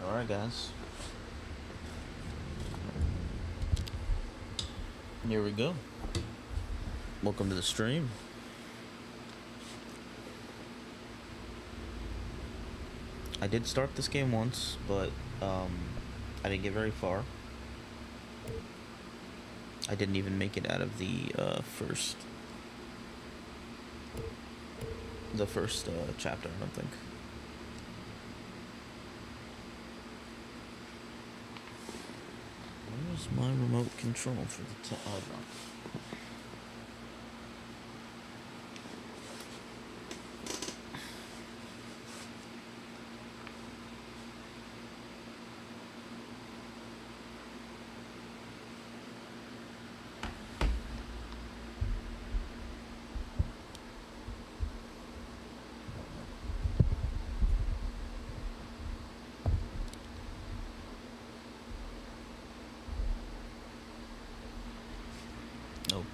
Alright, guys. Here we go. Welcome to the stream. I did start this game once, but I didn't get very far. I didn't even make it out of the first chapter, I don't think. Where's my remote control for the oh, no.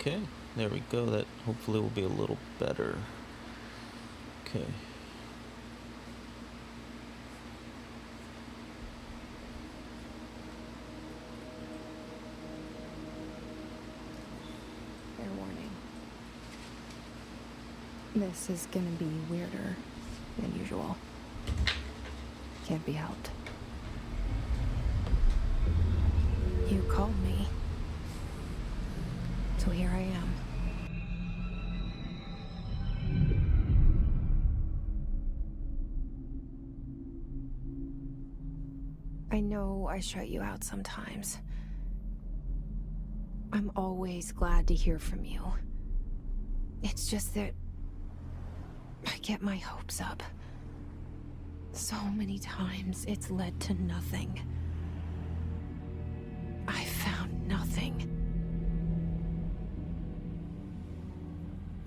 Okay, there we go. That hopefully will be a little better. Okay. Fair warning. This is gonna be weirder than usual. Can't be helped. You called me. So here I am. I know I shut you out sometimes. I'm always glad to hear from you. It's just that I get my hopes up. So many times it's led to nothing. I found nothing.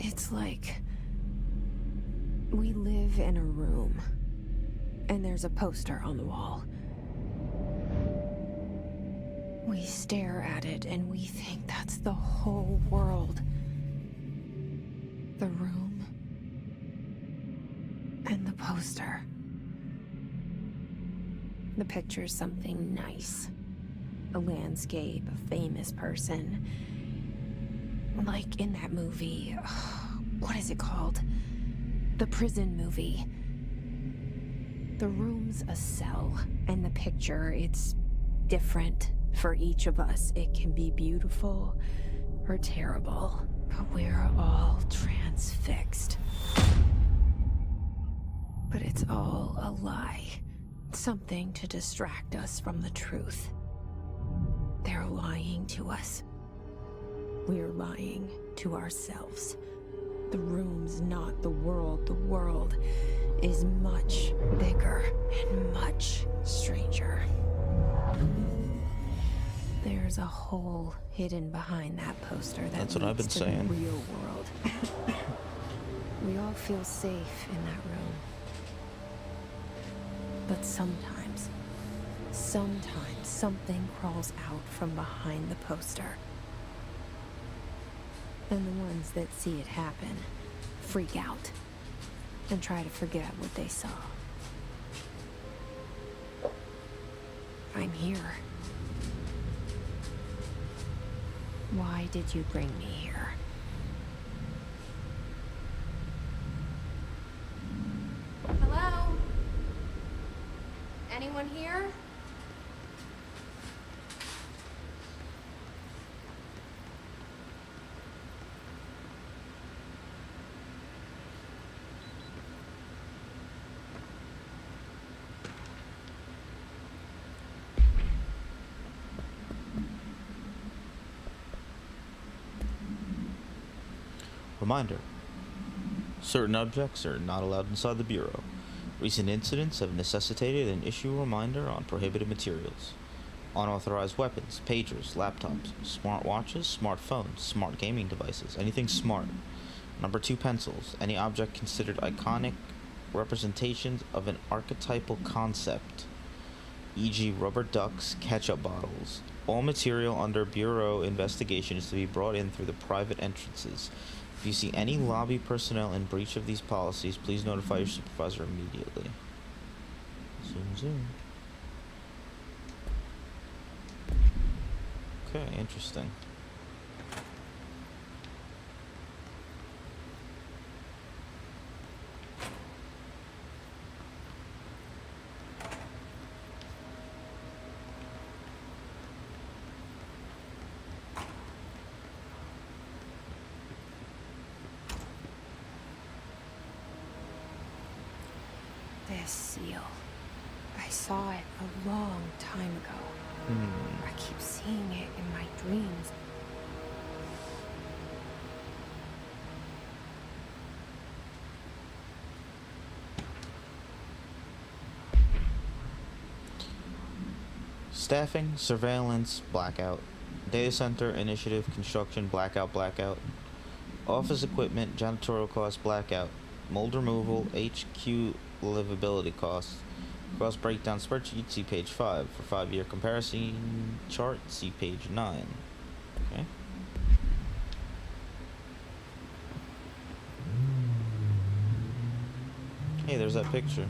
It's like we live in a room, and there's a poster on the wall. We stare at it, and we think that's the whole world. The room, and the poster. The picture's something nice. A landscape, a famous person. Like in that movie, what is it called? The prison movie. The room's a cell, and the picture, it's different for each of us. It can be beautiful or terrible, but we're all transfixed. But it's all a lie. Something to distract us from the truth. They're lying to us. We're lying to ourselves. The room's not the world. The world is much bigger and much stranger. There's a hole hidden behind that poster That's what I've been saying. The real world. We all feel safe in that room. But sometimes something crawls out from behind the poster. And the ones that see it happen freak out and try to forget what they saw. I'm here. Why did you bring me here? Hello? Anyone here? Reminder. Certain objects are not allowed inside the Bureau. Recent incidents have necessitated an issue reminder on prohibited materials. Unauthorized weapons, pagers, laptops, smartwatches, smartphones, smart gaming devices, anything smart. Number 2, pencils. Any object considered iconic representations of an archetypal concept, e.g. rubber ducks, ketchup bottles. All material under Bureau investigation is to be brought in through the private entrances. If you see any lobby personnel in breach of these policies, please notify your supervisor immediately. Zoom, zoom. Okay, interesting. This seal. I saw it a long time ago. I keep seeing it in my dreams. Staffing, surveillance, blackout. Data center, initiative, construction, blackout, blackout. Office equipment, janitorial costs, blackout. Mold removal, HQ livability costs. Cost breakdown spreadsheet, see page 5. For 5-year comparison chart, see page 9. Okay. Hey, there's that picture.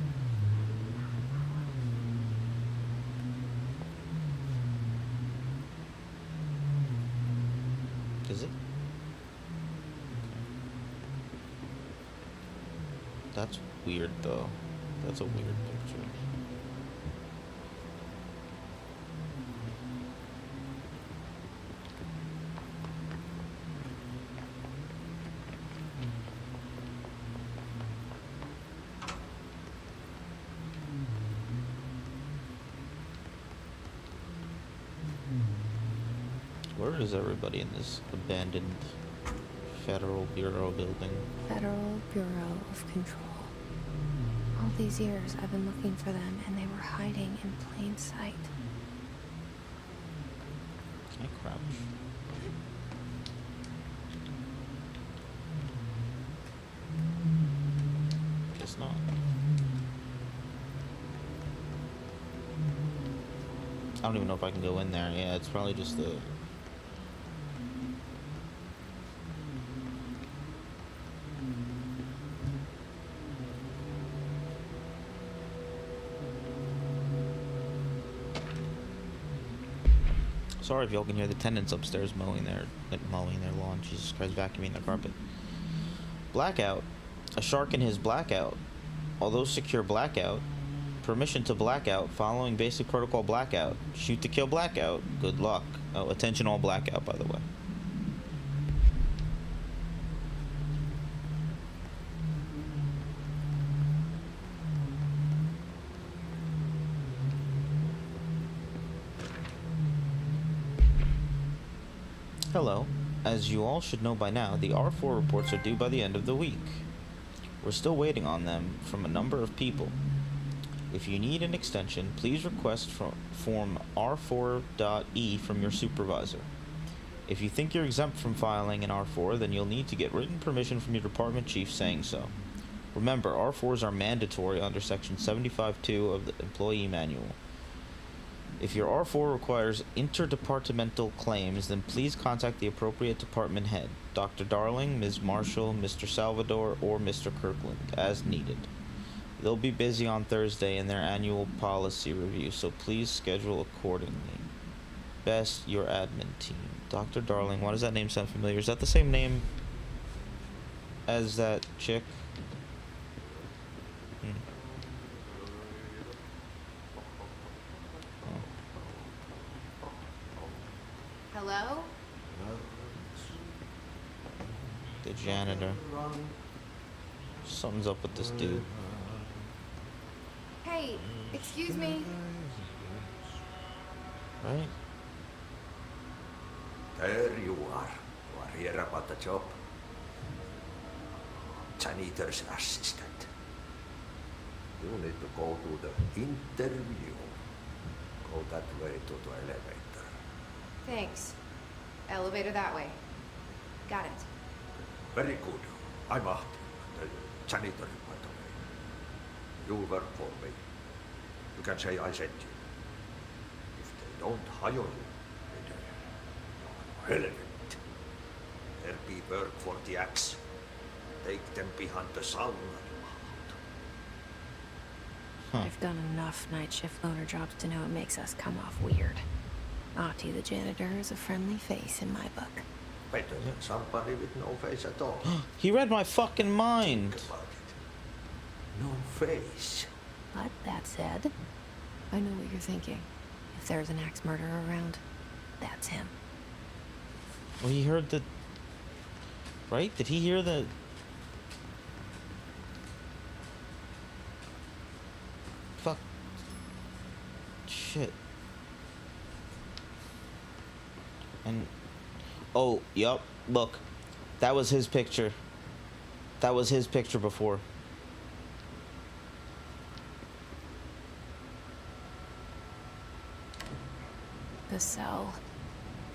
Is it? That's weird, though. That's a weird picture. Where is everybody in this abandoned Federal Bureau building? Federal Bureau of Control. All these years I've been looking for them, and they were hiding in plain sight. Can I crouch? Guess not. I don't even know if I can go in there. Yeah, it's probably just the... Sorry if y'all can hear the tenants upstairs mowing their lawn. Jesus Christ, vacuuming their carpet. Blackout. A shark in his blackout. Although secure blackout. Permission to blackout. Following basic protocol blackout. Shoot to kill blackout. Good luck. Oh, attention all blackout, by the way. Hello. As you all should know by now, the R4 reports are due by the end of the week. We're still waiting on them from a number of people. If you need an extension, please request form R4.E from your supervisor. If you think you're exempt from filing an R4, then you'll need to get written permission from your department chief saying so. Remember, R4s are mandatory under Section 75.2 of the Employee Manual. If your R4 requires interdepartmental claims, then please contact the appropriate department head, Dr. Darling, Ms. Marshall, Mr. Salvador, or Mr. Kirkland, as needed. They'll be busy on Thursday in their annual policy review, so please schedule accordingly. Best, your admin team. Dr. Darling, why does that name sound familiar? Is that the same name as that chick? Hello? The janitor. Something's up with this dude. Hey, excuse me. Right? There you are. You are here about the job. Janitor's assistant. You need to go to the interview. Go that way to the elevator. Thanks. Elevator that way. Got it. Very good. I'm Ahti, the janitor, by the way. You work for me. You can say I sent you. If they don't hire you, then you're relevant. There be work for the axe. Take them behind the sauna. I've done enough night shift loaner jobs to know it makes us come off weird. Ahti the janitor is a friendly face in my book. Better than somebody with no face at all. He read my fucking mind. Think about it. No face. But that said, I know what you're thinking. If there's an axe murderer around, that's him. Well, he heard the... Right? Did he hear the... Fuck. Shit. And... Oh, yup. Look. That was his picture. That was his picture before. The cell.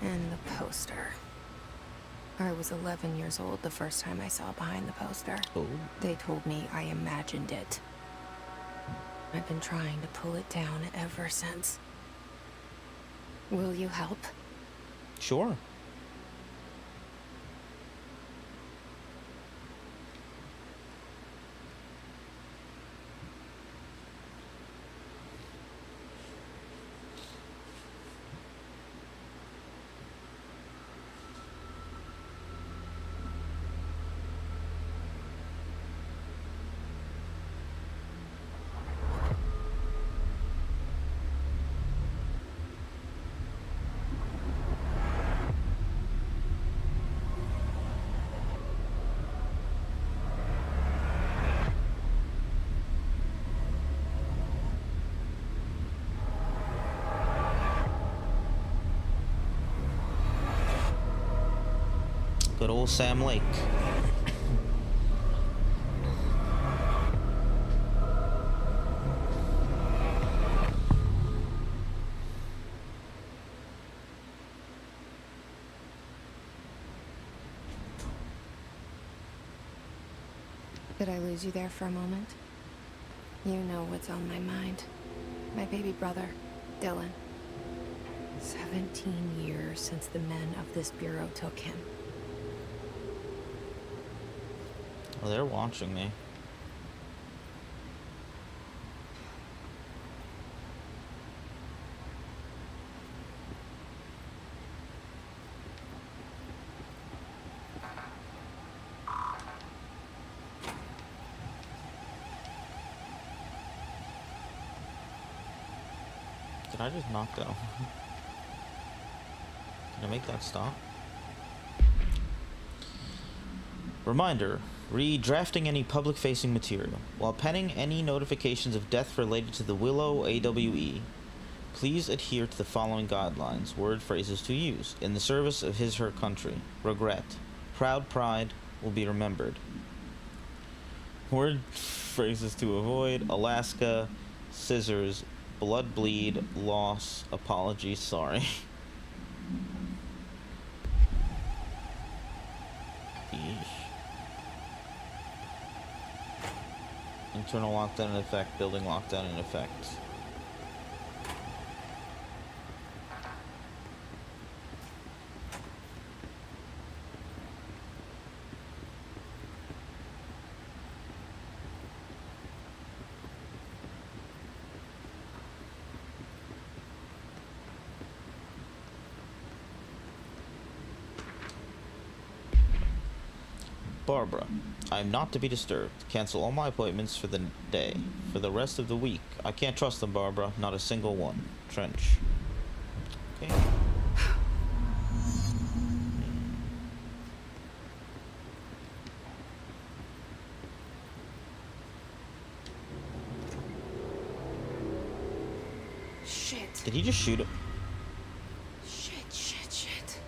And the poster. I was 11 years old the first time I saw behind the poster. Oh. They told me I imagined it. I've been trying to pull it down ever since. Will you help? Sure. Good old Sam Lake. Did I lose you there for a moment? You know what's on my mind. My baby brother, Dylan. 17 years since the men of this bureau took him. Oh, they're watching me. Did I just knock down? Can I make that stop? Reminder. Read drafting any public-facing material. While penning any notifications of death related to the Willow AWE, please adhere to the following guidelines, word phrases to use. In the service of his/her country. Regret. Proud pride will be remembered. Word phrases to avoid. Alaska. Scissors. Blood bleed. Loss. Apology. Sorry. Yeesh. Internal lockdown in effect. Building lockdown in effect. Barbara, I am not to be disturbed. Cancel all my appointments for the day. For the rest of the week. I can't trust them, Barbara. Not a single one. Trench. Okay. Shit. Did he just shoot him? Shit.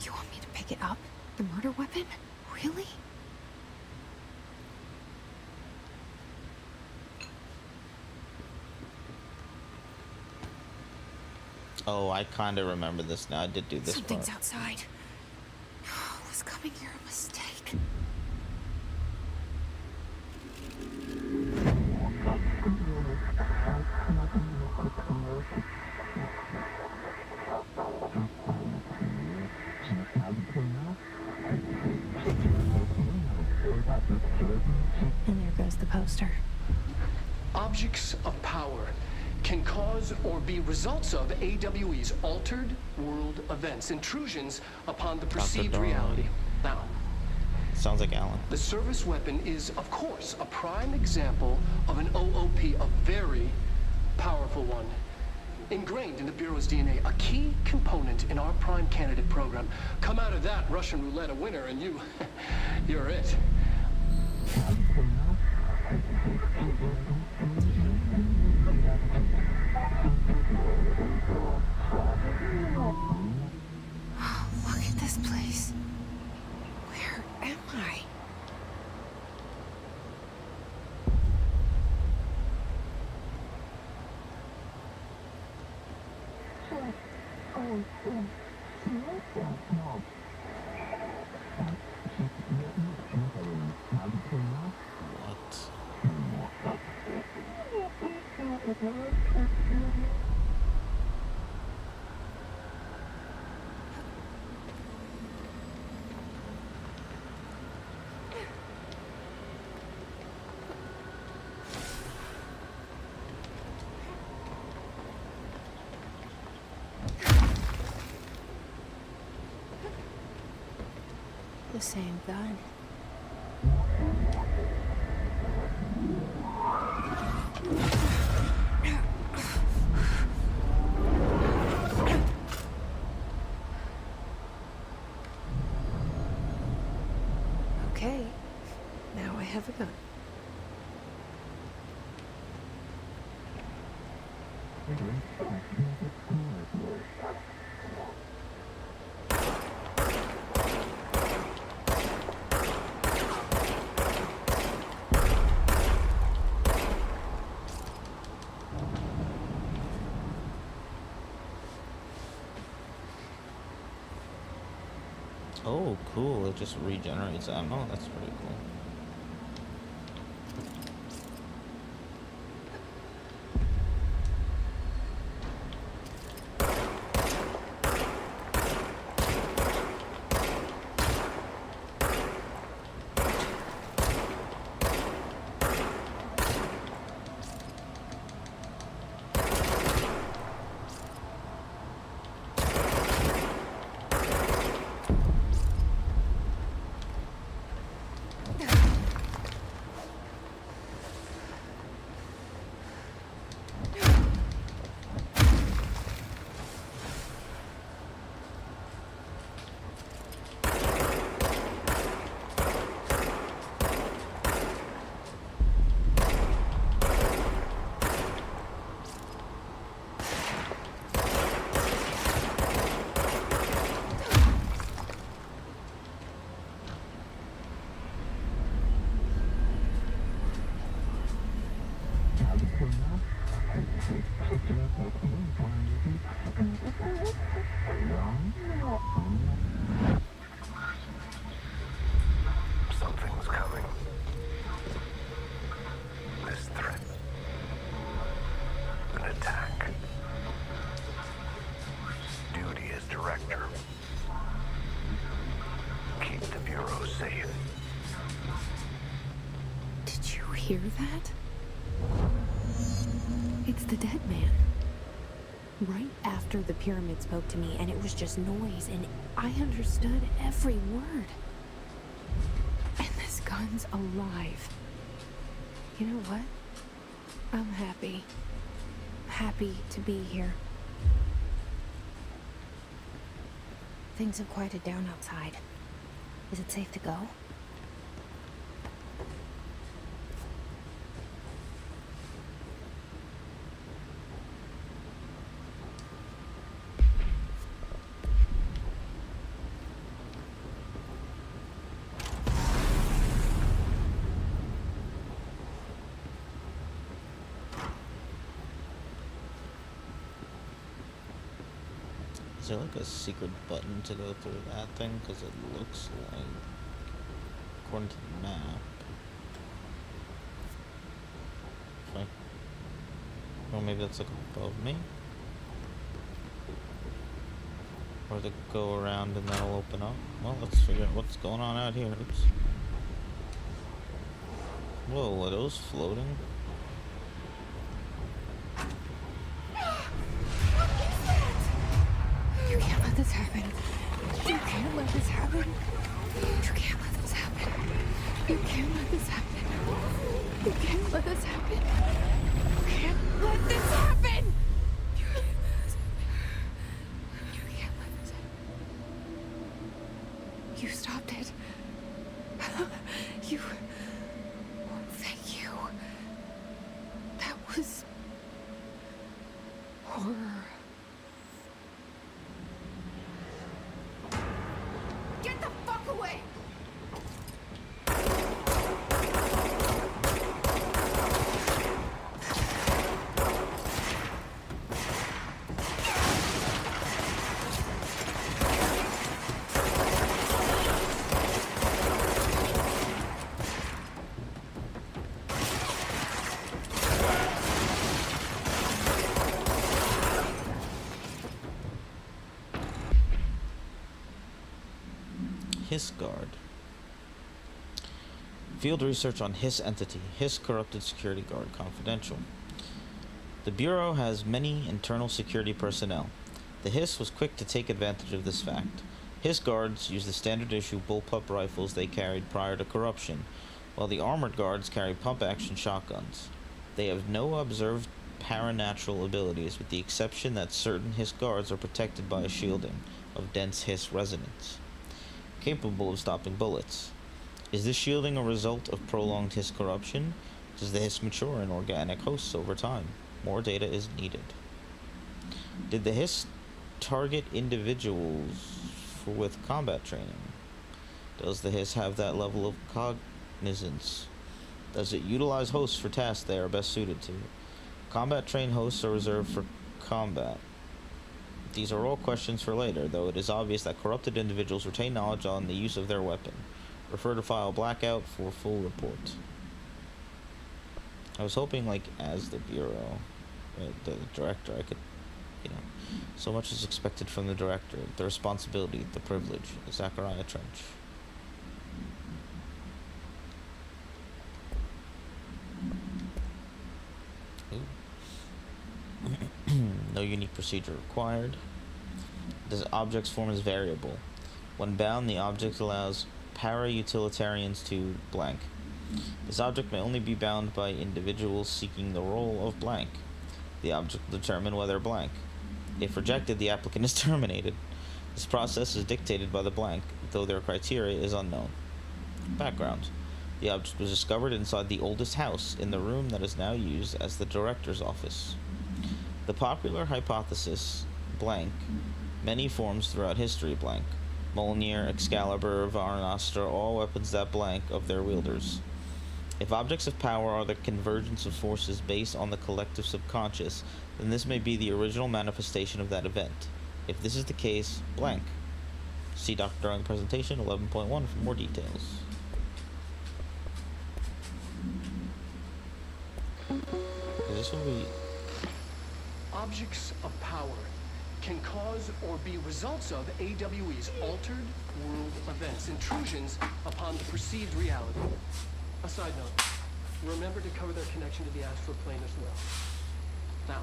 You want me to pick it up? The murder weapon? Really? Oh, I kind of remember this now. I did do this Something's part. outside. Was coming here a mistake? And there goes the poster. Objects of power can cause or be results of AWE's altered world events, intrusions upon the perceived Dawn. reality. Now, Sounds like Alan. the service weapon is, of course, a prime example of an OOP, a very powerful one. Ingrained in the Bureau's DNA, a key component in our prime candidate program. Come out of that Russian roulette a winner and you're it. Look at this place. Where am I? What? The same gun. Okay, now I have a gun. Oh, cool. It just regenerates ammo. That's pretty cool. Something's coming. This threat. An attack. Duty as director. Keep the Bureau safe. Did you hear that? It's the dead man. Right after the pyramid spoke to me, and it was just noise, and I understood every word. And this gun's alive. You know what? I'm happy. Happy to be here. Things have quieted down outside. Is it safe to go? Is there like a secret button to go through that thing? Because it looks like, according to the map, okay. Or maybe that's like above me? Or to go around and that'll open up? Well, let's figure out what's going on out here. Oops. Whoa, are those floating? let this happen. You can't let this happen! You can't let this happen. You can't let this happen. You stopped it. You... Thank you. That was... horror. Get the fuck away! Hiss Guard. Field research on Hiss entity. Hiss corrupted security guard. Confidential. The Bureau has many internal security personnel. The Hiss was quick to take advantage of this fact. Hiss guards use the standard issue bullpup rifles they carried prior to corruption, while the armored guards carry pump-action shotguns. They have no observed paranatural abilities, with the exception that certain Hiss guards are protected by a shielding of dense Hiss resonance, capable of stopping bullets. Is this shielding a result of prolonged Hiss corruption? Does the Hiss mature in organic hosts over time? More data is needed. Did the Hiss target individuals with combat training? Does the Hiss have that level of cognizance? Does it utilize hosts for tasks they are best suited to? Combat trained hosts are reserved for combat. These are all questions for later, though it is obvious that corrupted individuals retain knowledge on the use of their weapon. Refer to file Blackout for full report. I was hoping, like, as the Bureau, the director, I could, so much is expected from the director. The responsibility, the privilege. Zachariah Trench. No unique procedure required. Does objects form as variable? When bound, the object allows para-utilitarians to blank. This object may only be bound by individuals seeking the role of blank. The object will determine whether blank. If rejected, the applicant is terminated. This process is dictated by the blank, though their criteria is unknown. Background. The object was discovered inside the oldest house, in the room that is now used as the director's office. The popular hypothesis, blank, many forms throughout history, blank. Mjolnir, Excalibur, Varnastra, all weapons that blank of their wielders. If objects of power are the convergence of forces based on the collective subconscious, then this may be the original manifestation of that event. If this is the case, blank. See Dr. Darling presentation 11.1 for more details. Is this what we... Objects of power can cause or be results of AWE's altered world events, intrusions upon the perceived reality. A side note, remember to cover their connection to the astral plane as well. Now,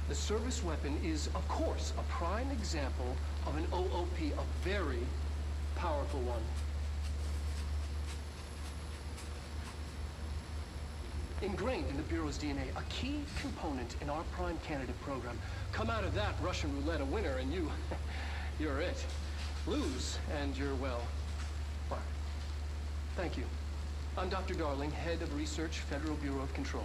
the service weapon is, of course, a prime example of an OOP, a very powerful one. Ingrained in the Bureau's DNA, a key component in our prime candidate program. Come out of that Russian roulette a winner and you're it. Lose and you're, well, fired. Thank you. I'm Dr. Darling, Head of Research, Federal Bureau of Control.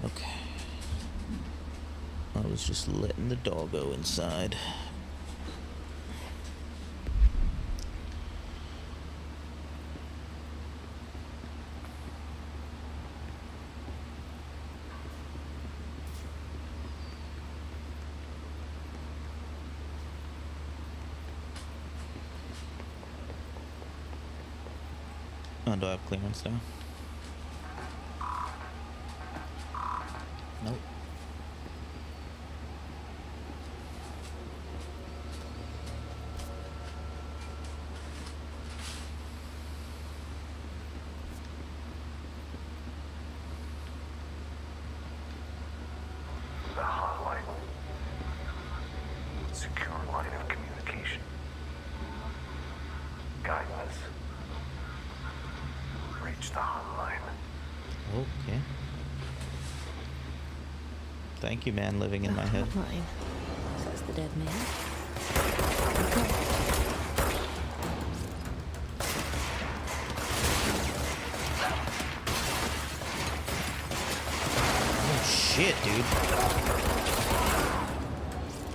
Okay. I was just letting the doggo inside. Oh, do I have clearance now? Nope. reach the hotline. Okay. Thank you, man, living in my head. Hotline, says the dead man. Oh shit, dude.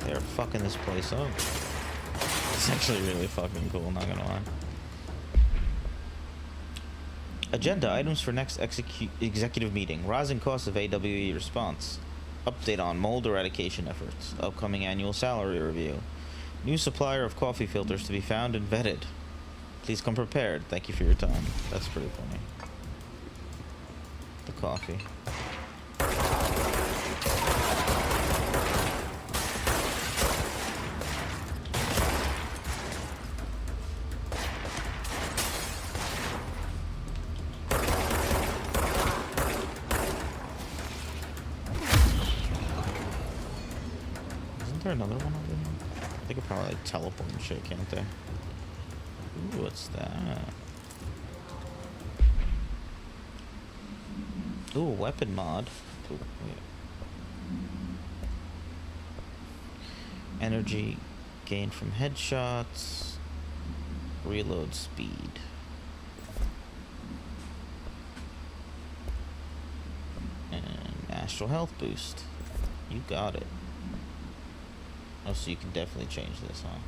They're fucking this place up. It's actually really fucking cool, not gonna lie. Agenda items for next executive meeting. Rising costs of AWE response. Update on mold eradication efforts. Upcoming annual salary review. New supplier of coffee filters to be found and vetted. Please come prepared. Thank you for your time. That's pretty funny. The coffee. Isn't there another one over here? They could probably like, teleport and shit, can't they? Ooh, what's that? Ooh, weapon mod. Ooh, yeah. Energy gained from headshots. Reload speed. And astral health boost. You got it. Oh, so you can definitely change this, huh?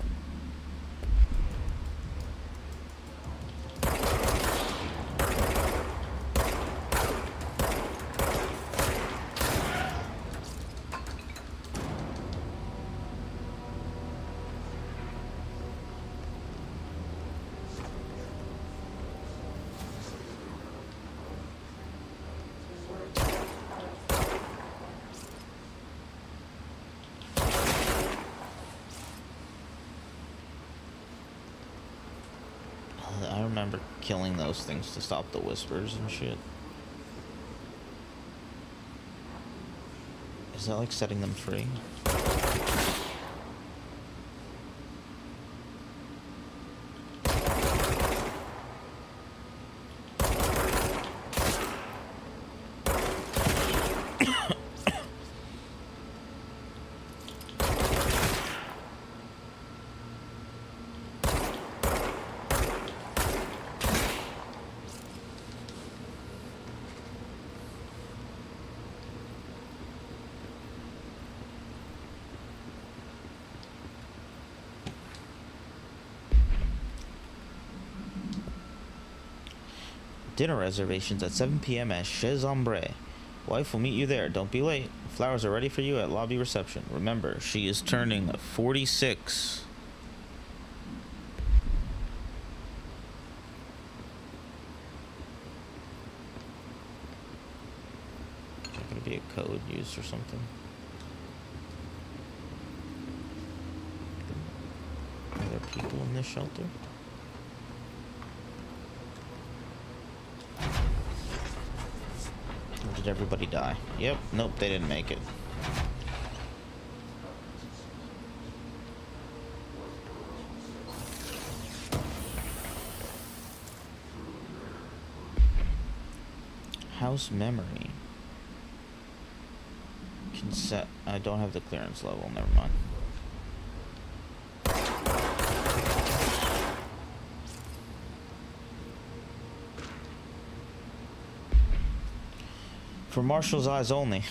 I remember killing those things to stop the whispers and shit. Is that like setting them free? Dinner reservations at 7 p.m. at Chez Ombre. Wife will meet you there. Don't be late. Flowers are ready for you at lobby reception. Remember, she is turning 46. Is there going to be a code used or something? Are there people in this shelter? Or did everybody die? Yep. Nope, they didn't make it. House memory. Can set. I don't have the clearance level. Never mind. For Marshall's eyes only.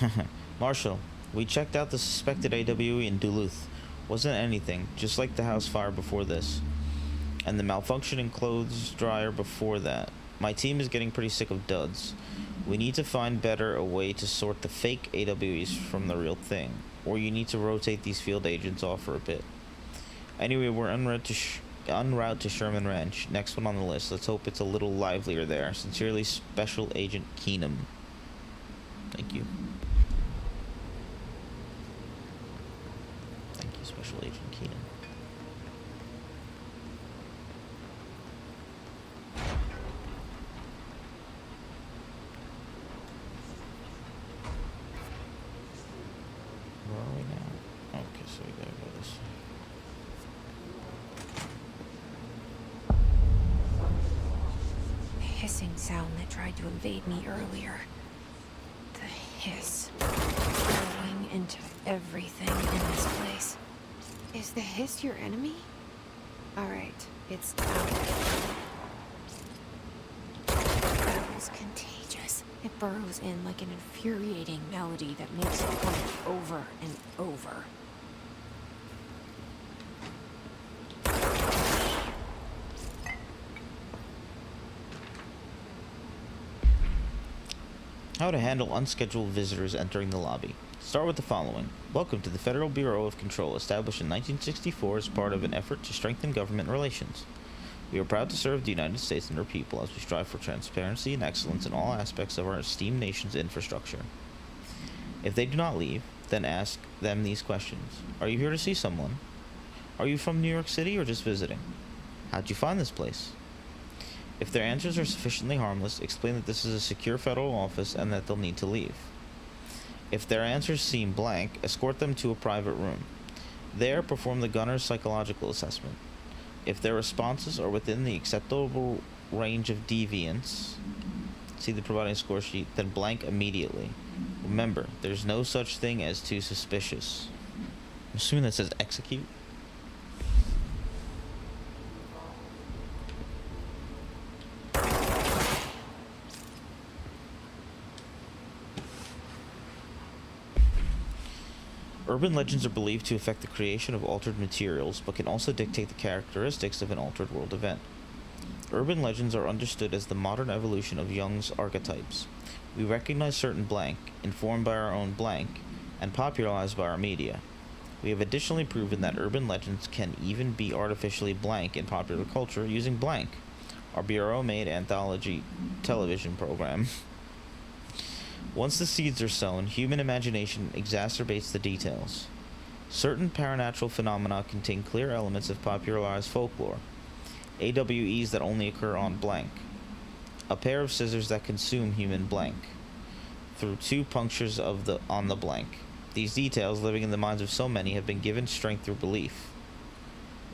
Marshall, we checked out the suspected AWE in Duluth. Wasn't anything, just like the house fire before this. And the malfunctioning clothes dryer before that. My team is getting pretty sick of duds. We need to find better a way to sort the fake AWEs from the real thing. Or you need to rotate these field agents off for a bit. Anyway, we're en route to Sherman Ranch. Next one on the list. Let's hope it's a little livelier there. Sincerely, Special Agent Keenum. Thank you. Thank you, Special Agent Keenan. Where are we now? Okay, so we gotta go this way. hissing sound that tried to invade me earlier. The hiss growing into everything in this place. Is the hiss your enemy? Alright, it's out. Battle's contagious. It burrows in like an infuriating melody that makes it come over and over. How to handle unscheduled visitors entering the lobby. Start with the following. Welcome to the Federal Bureau of Control, established in 1964 as part of an effort to strengthen government relations. We are proud to serve the United States and her people as we strive for transparency and excellence in all aspects of our esteemed nation's infrastructure. If they do not leave, then ask them these questions. Are you here to see someone? Are you from New York City or just visiting? How'd you find this place? If their answers are sufficiently harmless, explain that this is a secure federal office and that they'll need to leave. If their answers seem blank, escort them to a private room. There, perform the gunner's psychological assessment. If their responses are within the acceptable range of deviance, see the providing score sheet, then blank immediately. Remember, there's no such thing as too suspicious. I'm assuming that says execute. Urban legends are believed to affect the creation of altered materials, but can also dictate the characteristics of an altered world event. Urban legends are understood as the modern evolution of Jung's archetypes. We recognize certain blank, informed by our own blank, and popularized by our media. We have additionally proven that urban legends can even be artificially blank in popular culture using blank, our Bureau-made anthology television program. Once the seeds are sown, human imagination exacerbates the details. Certain paranatural phenomena contain clear elements of popularized folklore. AWEs that only occur on blank. A pair of scissors that consume human blank. Through two punctures on the blank. These details, living in the minds of so many, have been given strength through belief.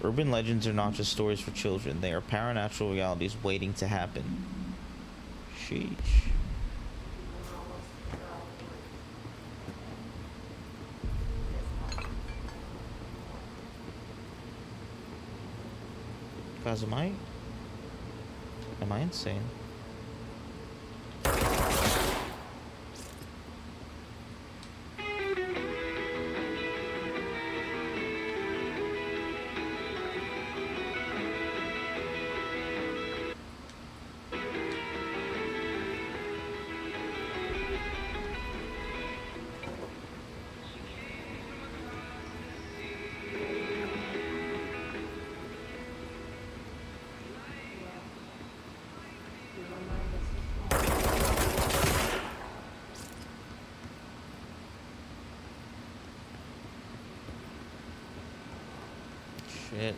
Urban legends are not just stories for children. They are paranatural realities waiting to happen. Sheesh. Guys, am I insane? Shit.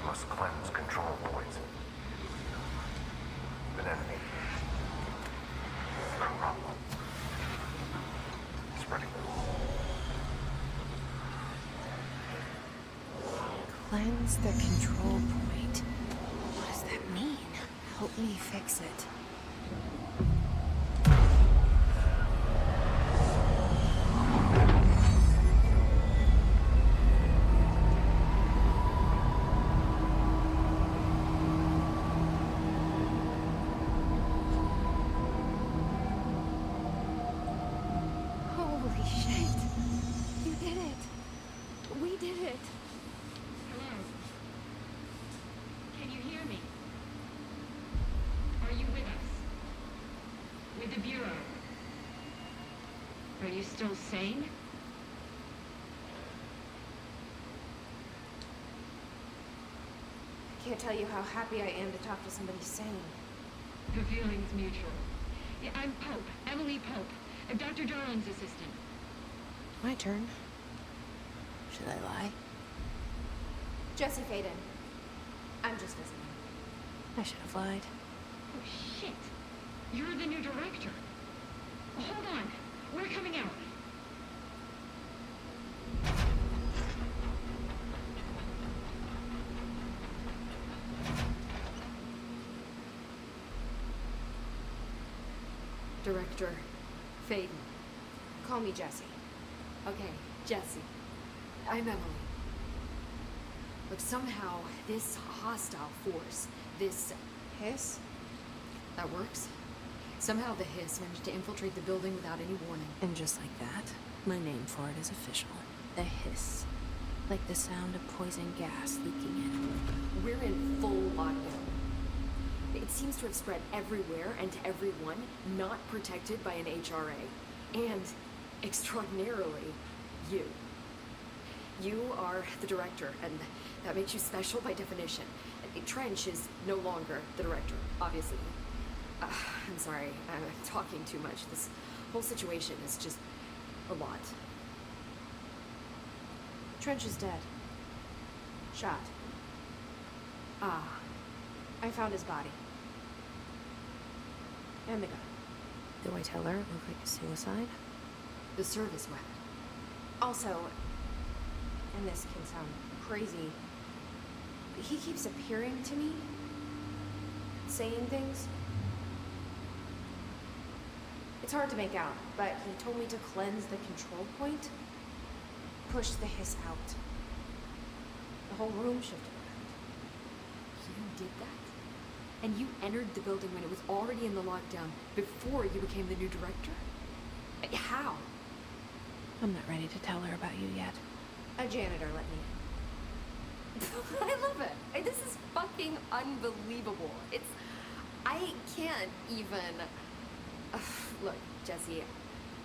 Must cleanse control points. An enemy. Problem. Spreading. Cleanse the control point. What does that mean? Help me fix it. Holy shit. You did it. We did it. the Bureau. Are you still sane? I can't tell you how happy I am to talk to somebody sane. The feeling's mutual. Yeah, I'm Pope. Emily Pope. Dr. Darling's assistant. My turn. Should I lie? Jesse Faden. I'm just visiting. I should have lied. Oh, shit. You're the new director. Hold on. We're coming out. Director Faden. Call me Jesse. Okay, Jesse. I'm Emily. Look, somehow this hostile force, this Hiss? that works. Somehow the hiss managed to infiltrate the building without any warning. And just like that, my name for it is official. The hiss. Like the sound of poison gas leaking in. We're in full lockdown. It seems to have spread everywhere and to everyone not protected by an HRA. And, extraordinarily, you. You are the director, and that makes you special by definition. Trench is no longer the director, obviously. I'm sorry, I'm talking too much. This whole situation is just a lot. Trench is dead. Shot. Ah, I found his body. And the gun. Do I tell her it looked like a suicide? the service weapon. Also, and this can sound crazy, he keeps appearing to me, saying things. It's hard to make out, but he told me to cleanse the control point, push the hiss out. The whole room shifted around. You did that? And you entered the building when it was already in the lockdown, before you became the new director? How? I'm not ready to tell her about you yet. A janitor let me in. I love it. This is fucking unbelievable. I can't even... Look, Jesse,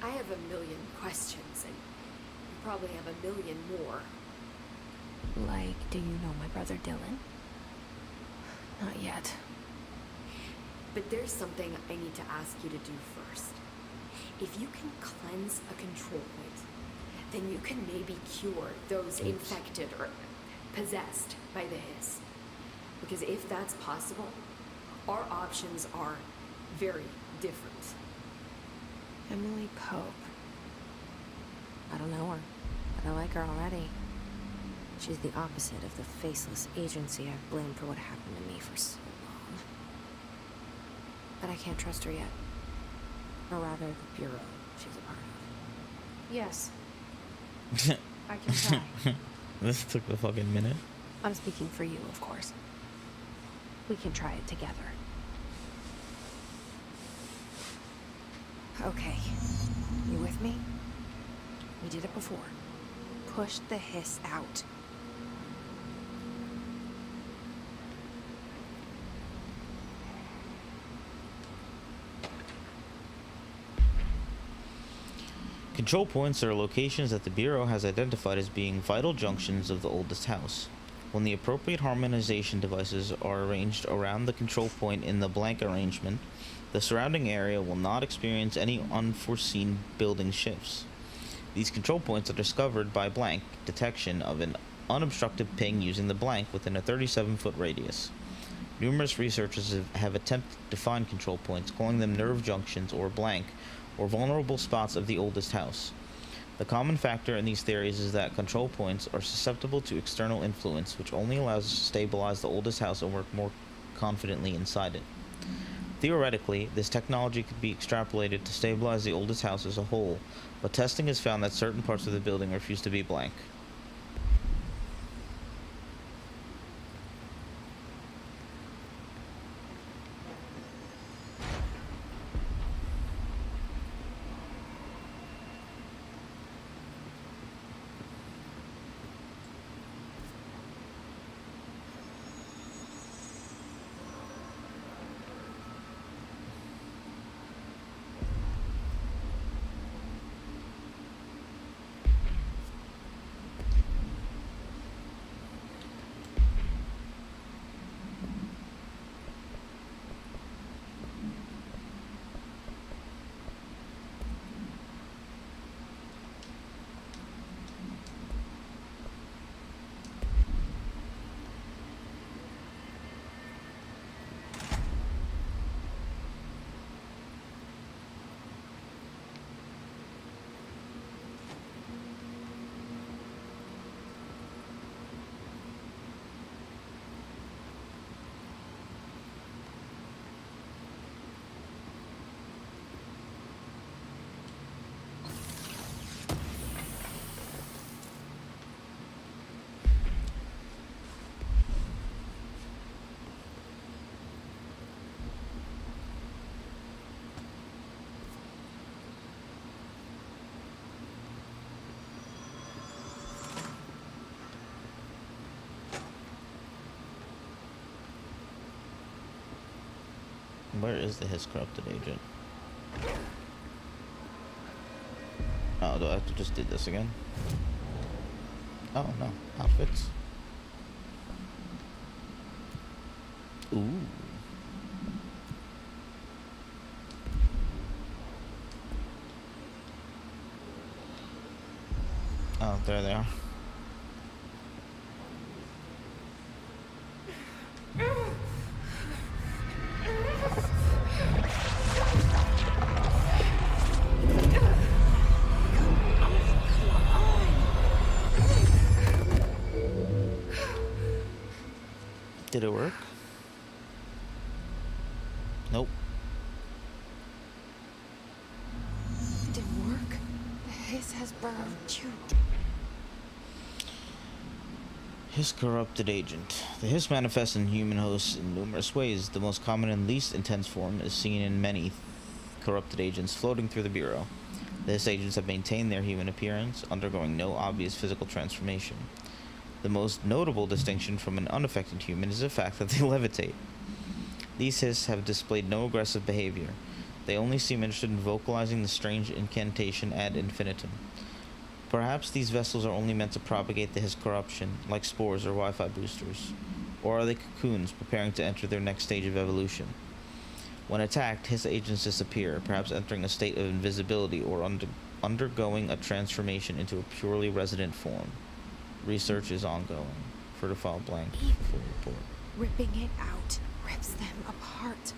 I have a million questions, and you probably have a million more. Like, do you know my brother Dylan? Not yet. But there's something I need to ask you to do first. If you can cleanse a control point, then you can maybe cure those infected or possessed by the hiss. Because if that's possible, our options are very different. Emily Pope. I don't know her, but I like her already. She's the opposite of the faceless agency I've blamed for what happened to me for so long. But I can't trust her yet. Or rather, the bureau she's a part of. Yes. I can try. This took a fucking minute. I'm speaking for you, of course. We can try it together. Okay. You with me? We did it before. Push the hiss out. Control points are locations that the Bureau has identified as being vital junctions of the oldest house. When the appropriate harmonization devices are arranged around the control point in the blank arrangement, the surrounding area will not experience any unforeseen building shifts. These control points are discovered by blank detection of an unobstructed ping using the blank within a 37-foot radius. Numerous researchers have attempted to find control points, calling them nerve junctions or blank, or vulnerable spots of the oldest house. The common factor in these theories is that control points are susceptible to external influence, which only allows us to stabilize the oldest house and work more confidently inside it. Theoretically, this technology could be extrapolated to stabilize the oldest house as a whole, but testing has found that certain parts of the building refuse to be blank. Where is the his corrupted agent? Oh, do I have to just do this again? Oh no, outfits. Ooh. Oh, there they are. Did it work? Nope. It didn't work. The hiss has burned. Shoot. His corrupted agent. The hiss manifests in human hosts in numerous ways. The most common and least intense form is seen in many corrupted agents floating through the Bureau. The hiss agents have maintained their human appearance, undergoing no obvious physical transformation. The most notable distinction from an unaffected human is the fact that they levitate. These hiss have displayed no aggressive behavior. They only seem interested in vocalizing the strange incantation ad infinitum. Perhaps these vessels are only meant to propagate the hiss corruption, like spores or Wi-Fi boosters. Or are they cocoons preparing to enter their next stage of evolution? When attacked, hiss agents disappear, perhaps entering a state of invisibility or undergoing a transformation into a purely resident form. Research is ongoing. Fertile file blank. Full report. Ripping it out rips them apart.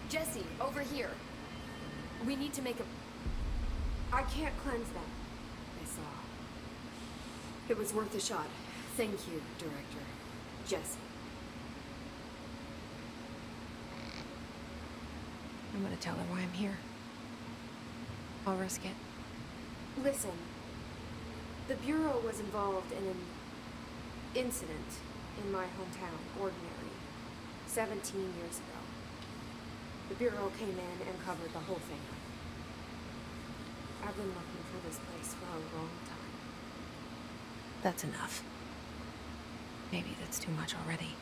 Jesse, over here. We need to make a... I can't cleanse them. I saw. It was worth a shot. Thank you, Director. Jesse. I'm gonna tell her why I'm here. I'll risk it. Listen, the Bureau was involved in an incident in my hometown, Ordinary, 17 years ago. The Bureau came in and covered the whole thing up. I've been looking for this place for a long time. That's enough. Maybe that's too much already.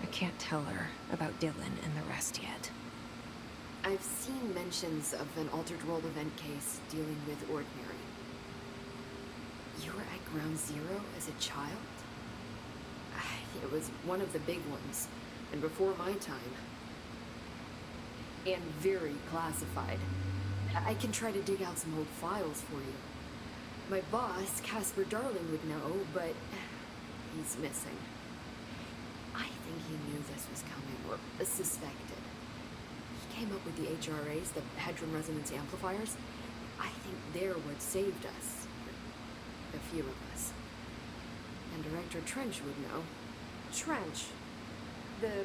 I can't tell her about Dylan and the rest yet. I've seen mentions of an altered world event case dealing with Ordinary. You were at Ground Zero as a child? It was one of the big ones, and before my time. And very classified. I can try to dig out some old files for you. My boss, Casper Darling, would know, but he's missing. I think he knew this was coming, or suspected. He came up with the HRAs, the Hedron Resonance Amplifiers. I think they're what saved us. A few of us. And Director Trench would know. Trench, the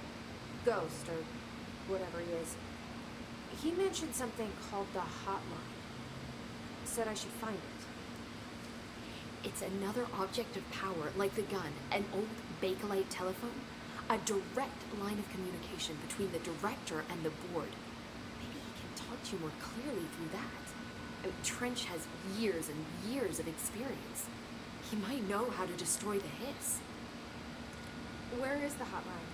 ghost, or whatever he is, he mentioned something called the hotline. Said I should find it. It's another object of power, like the gun, an old Bakelite telephone. A direct line of communication between the director and the board. Maybe he can talk to you more clearly through that. I mean, Trench has years and years of experience. He might know how to destroy the hiss. Where is the hotline?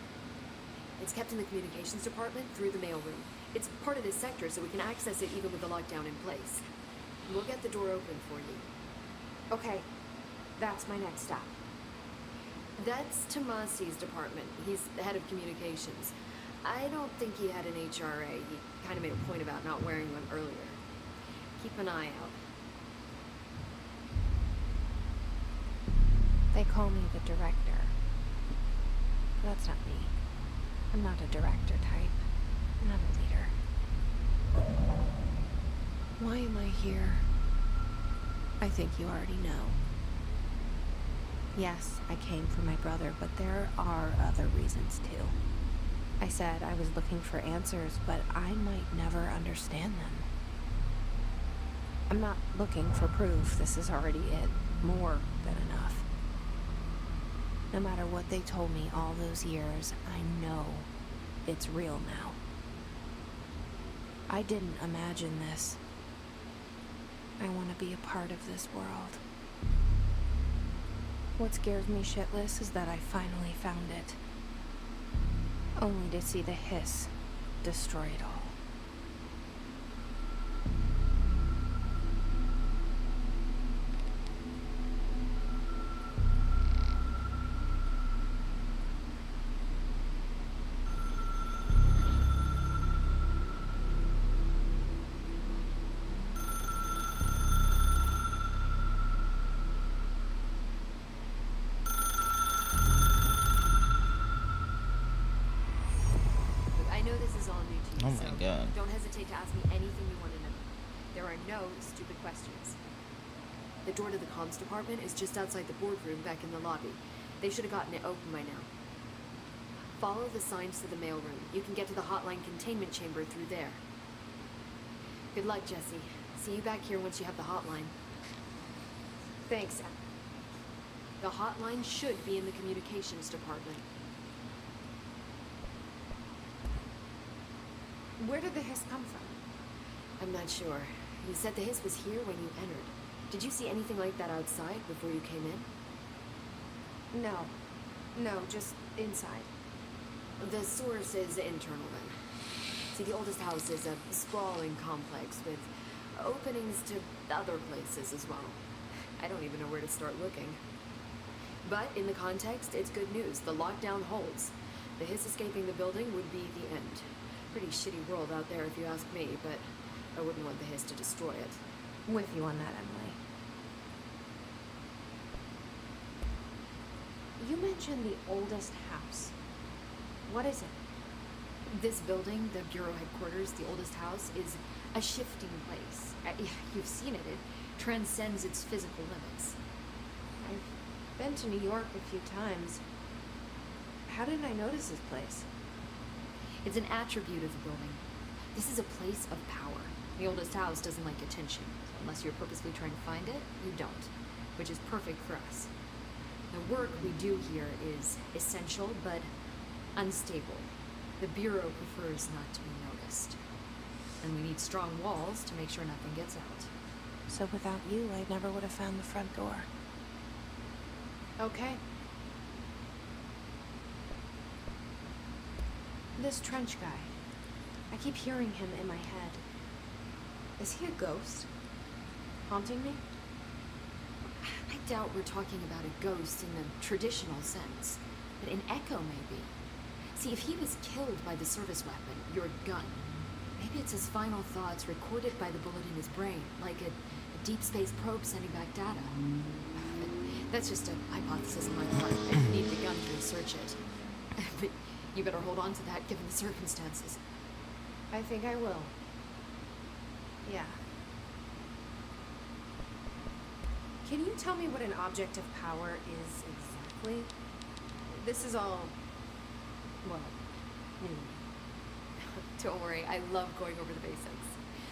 It's kept in the communications department through the mailroom. It's part of this sector, so we can access it even with the lockdown in place. We'll get the door open for you. Okay, that's my next stop. That's Tomasi's department. He's the head of communications. I don't think he had an HRA. He kind of made a point about not wearing one earlier. Keep an eye out. They call me the director. That's not me. I'm not a director type. I'm not a leader. Why am I here? I think you already know. Yes, I came for my brother, but there are other reasons too. I said I was looking for answers, but I might never understand them. I'm not looking for proof. This is already it. More than enough. No matter what they told me all those years, I know it's real now. I didn't imagine this. I want to be a part of this world. What scares me shitless is that I finally found it. Only to see the hiss destroy it all. I know this is all new to you, Oh my so God. don't hesitate to ask me anything you want to know. There are no stupid questions. The door to the comms department is just outside the boardroom back in the lobby. They should have gotten it open by now. Follow the signs to the mailroom. You can get to the hotline containment chamber through there. Good luck, Jesse. See you back here once you have the hotline. Thanks. The hotline should be in the communications department. Where did the hiss come from? I'm not sure. You said the hiss was here when you entered. Did you see anything like that outside before you came in? No. No, just inside. The source is internal then. See, the oldest house is a sprawling complex with openings to other places as well. I don't even know where to start looking. But in the context, it's good news. The lockdown holds. The hiss escaping the building would be the end. Pretty shitty world out there if you ask me, but I wouldn't want the hiss to destroy it. With you on that, Emily. You mentioned the oldest house. What is it? This building, the Bureau headquarters, the oldest house, is a shifting place. You've seen it. It transcends its physical limits. I've been to New York a few times. How did I notice this place? It's an attribute of the building. This is a place of power. The oldest house doesn't like attention. So unless you're purposely trying to find it, you don't. Which is perfect for us. The work we do here is essential, but unstable. The Bureau prefers not to be noticed. And we need strong walls to make sure nothing gets out. So without you, I never would have found the front door. Okay. This trench guy. I keep hearing him in my head. Is he a ghost? Haunting me? I doubt we're talking about a ghost in the traditional sense, but an echo maybe. See, if he was killed by the service weapon, your gun, maybe it's his final thoughts recorded by the bullet in his brain, like a deep space probe sending back data. But that's just a hypothesis on my part. I need the gun to research it. But you better hold on to that given the circumstances. I think I will. Yeah. Can you tell me what an object of power is exactly? This is all... well... Don't worry, I love going over the basics.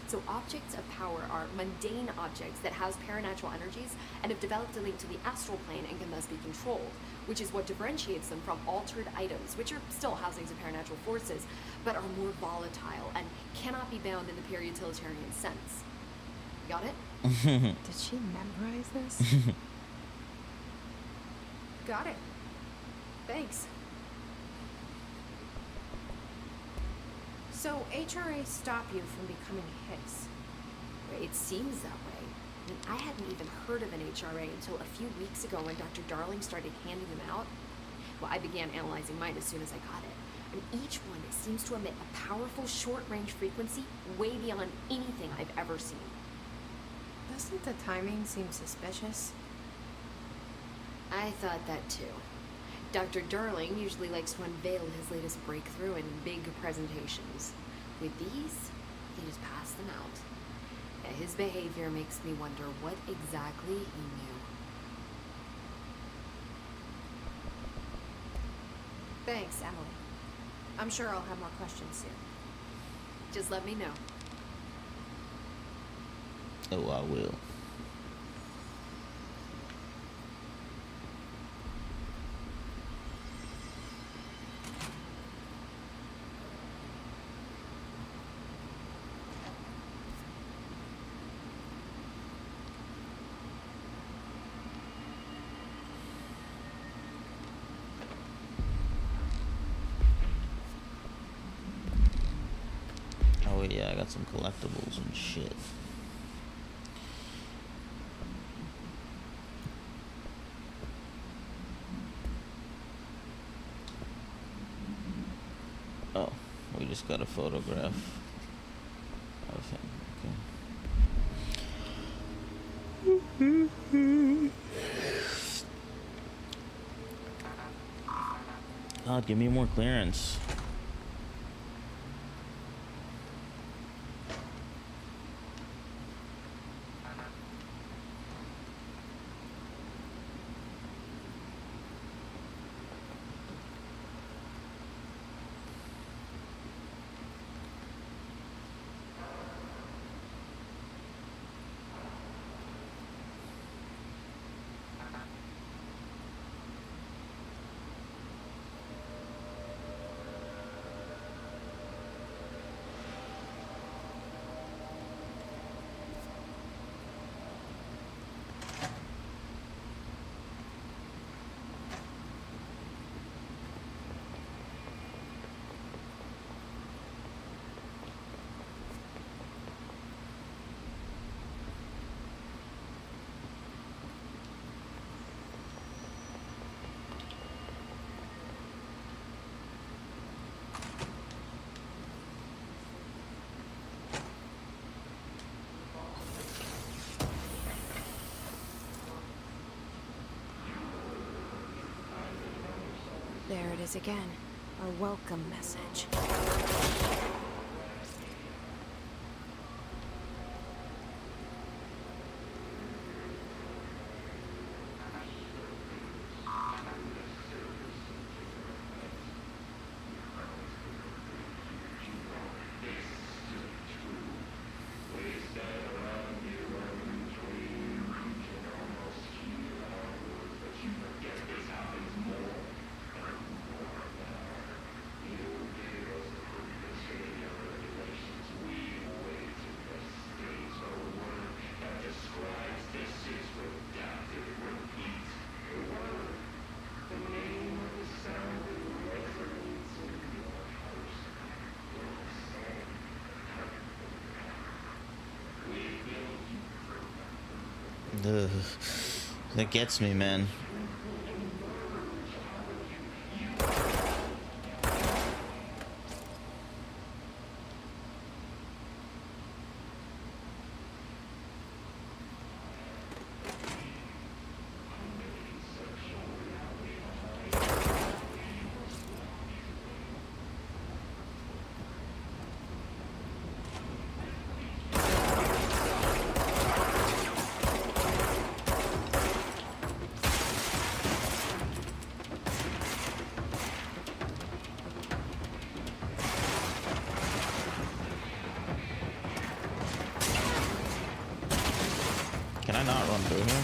So objects of power are mundane objects that house paranatural energies and have developed a link to the astral plane and can thus be controlled, which is what differentiates them from altered items, which are still housings of paranatural forces, but are more volatile and cannot be bound in the pure utilitarian sense. Got it? Did she memorize this? Got it. Thanks. So, HRA stop you from becoming Hiss? It seems that way. I mean, I hadn't even heard of an HRA until a few weeks ago when Dr. Darling started handing them out. Well, I began analyzing mine as soon as I got it. And each one seems to emit a powerful short-range frequency way beyond anything I've ever seen. Doesn't the timing seem suspicious? I thought that too. Dr. Darling usually likes to unveil his latest breakthrough in big presentations. With these, he just passed them out. Yeah, his behavior makes me wonder what exactly he knew. Thanks, Emily. I'm sure I'll have more questions soon. Just let me know. Oh, I will. yeah, I got some collectibles and shit. Oh, we just got a photograph of him. Okay. God, give me more clearance. There it is again. A welcome message. Ugh. That gets me, man. Can I not run through here?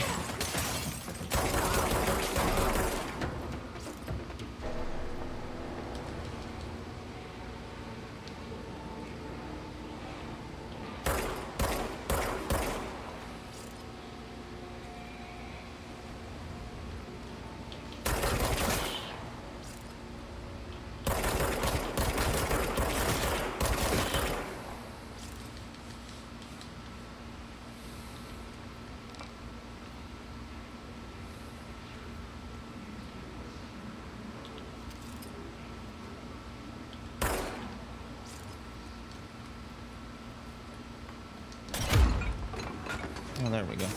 Oh, there we go.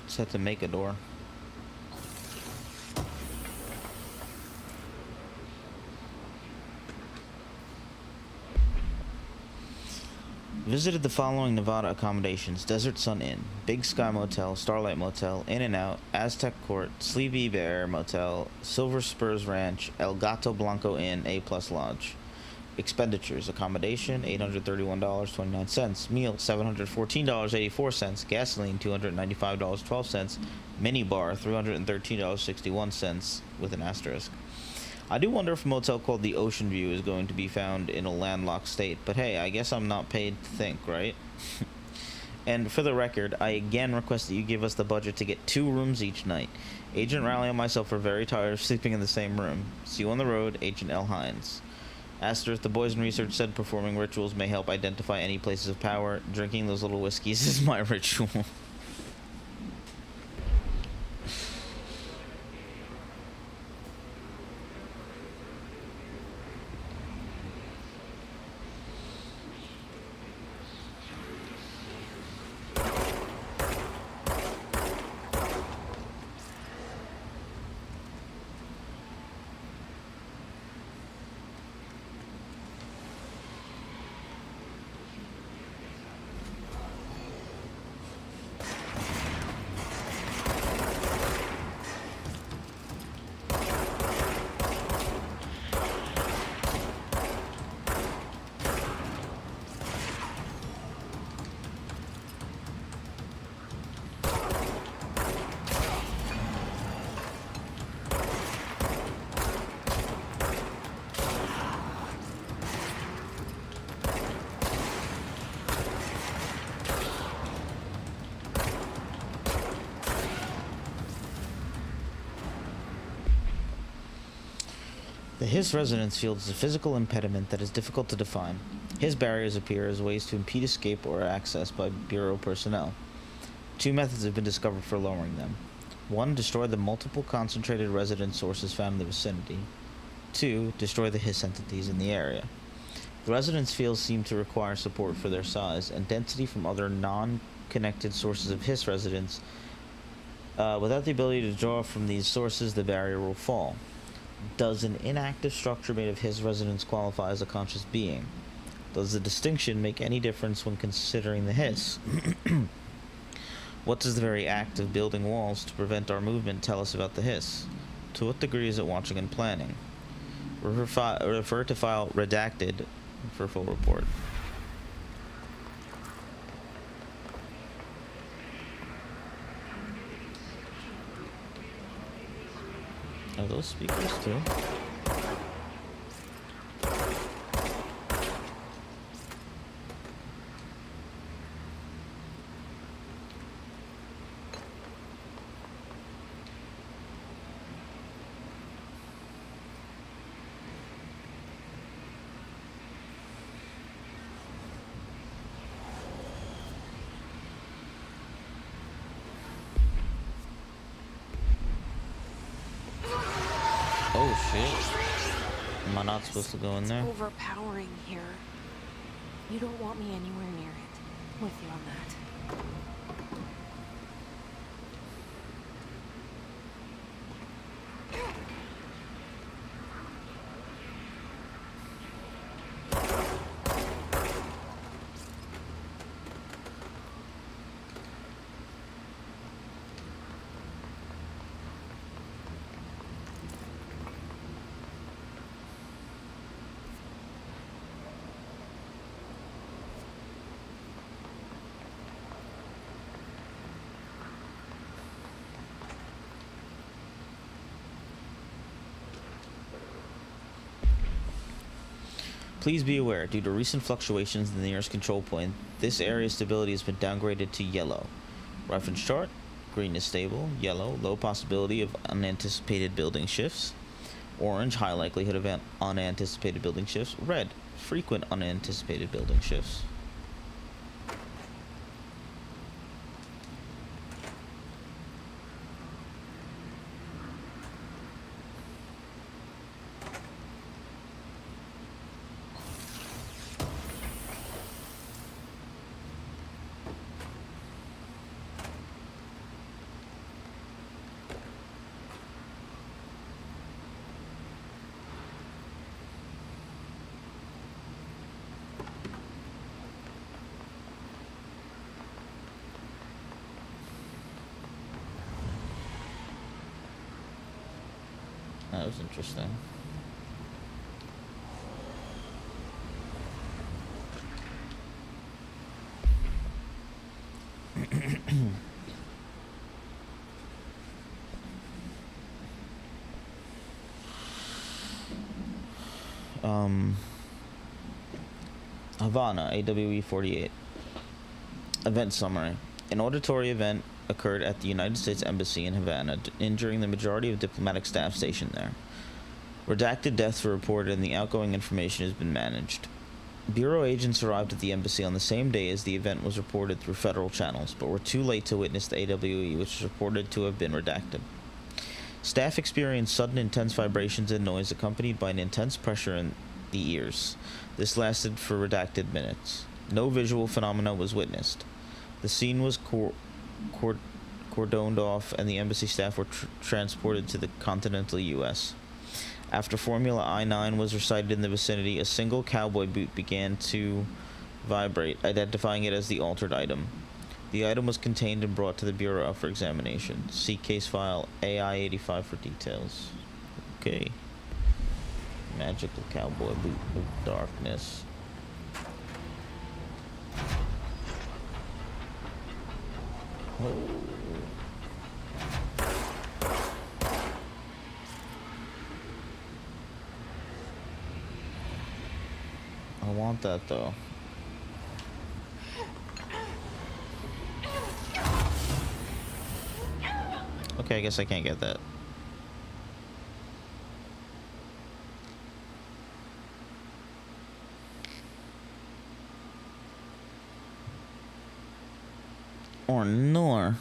Just have to make a door. Visited the following Nevada accommodations: Desert Sun Inn, Big Sky Motel, Starlight Motel, In and Out, Aztec Court, Sleepy Bear Motel, Silver Spurs Ranch, El Gato Blanco Inn, A Plus Lodge. Expenditures: accommodation $831.29, meal $714.84, gasoline $295.12, minibar $313.61 with an asterisk. I do wonder if a motel called the Ocean View is going to be found in a landlocked state, but hey, I guess I'm not paid to think, right? And for the record, I again request that you give us the budget to get 2 rooms each night. Agent Riley and myself are very tired of sleeping in the same room. See you on the road, Agent L. Hines. Asked her if the boys in research said performing rituals may help identify any places of power. Drinking those little whiskeys is my ritual. The Hiss resonance field is a physical impediment that is difficult to define. Hiss barriers appear as ways to impede escape or access by Bureau personnel. 2 methods have been discovered for lowering them. 1. Destroy the multiple concentrated resonance sources found in the vicinity. 2. Destroy the Hiss entities in the area. The resonance fields seem to require support for their size and density from other non-connected sources of Hiss resonance. Without the ability to draw from these sources, the barrier will fall. Does an inactive structure made of Hiss resonance qualify as a conscious being? Does the distinction make any difference when considering the Hiss? What does the very act of building walls to prevent our movement tell us about the Hiss? To what degree is it watching and planning? Refer to file redacted for full report. Are those speakers too? Oh shit. Am I not supposed to go in there? Overpowering here. You don't want me anywhere near it. With you on that. Please be aware, due to recent fluctuations in the nearest control point, this area's stability has been downgraded to yellow. Reference chart: green is stable, yellow, low possibility of unanticipated building shifts, orange, high likelihood of unanticipated building shifts, red, frequent unanticipated building shifts. That was interesting. Havana, AWE 48. Event summary. An auditory event occurred at the United States Embassy in Havana, injuring the majority of diplomatic staff stationed there. Redacted deaths were reported and the outgoing information has been managed. Bureau agents arrived at the embassy on the same day as the event was reported through federal channels, but were too late to witness the AWE, which was reported to have been redacted. Staff experienced sudden intense vibrations and noise accompanied by an intense pressure in the ears. This lasted for redacted minutes. No visual phenomena was witnessed. The scene was cordoned off and the embassy staff were transported to the continental U.S. After Formula I-9 was recited in the vicinity, a single cowboy boot began to vibrate, identifying it as the altered item. The item was contained and brought to the Bureau for examination. See case file AI-85 for details. Okay. Magical cowboy boot of darkness. Oh. I want that though. Okay, I guess I can't get that. Or nor.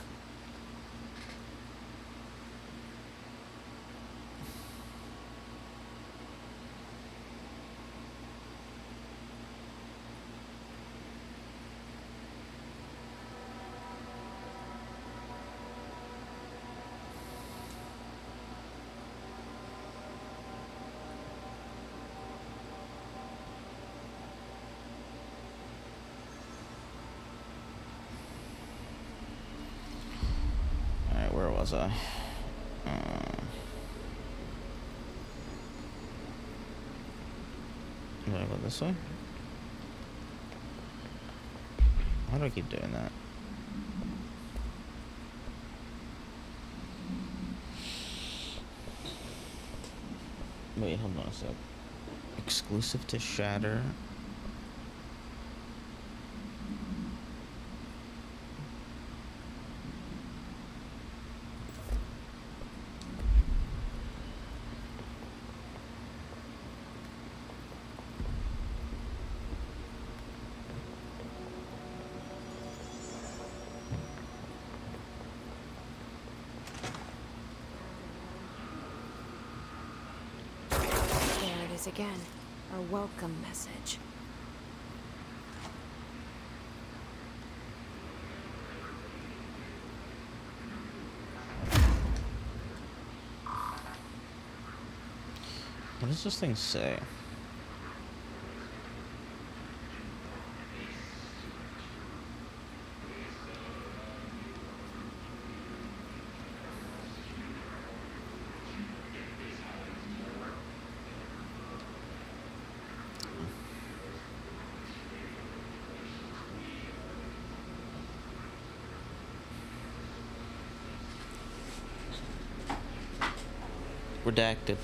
Where was I? Did I go this way? Why do I keep doing that? Wait, hold on a sec. Exclusive to Shatter. Again, our welcome message. What does this thing say? Redacted.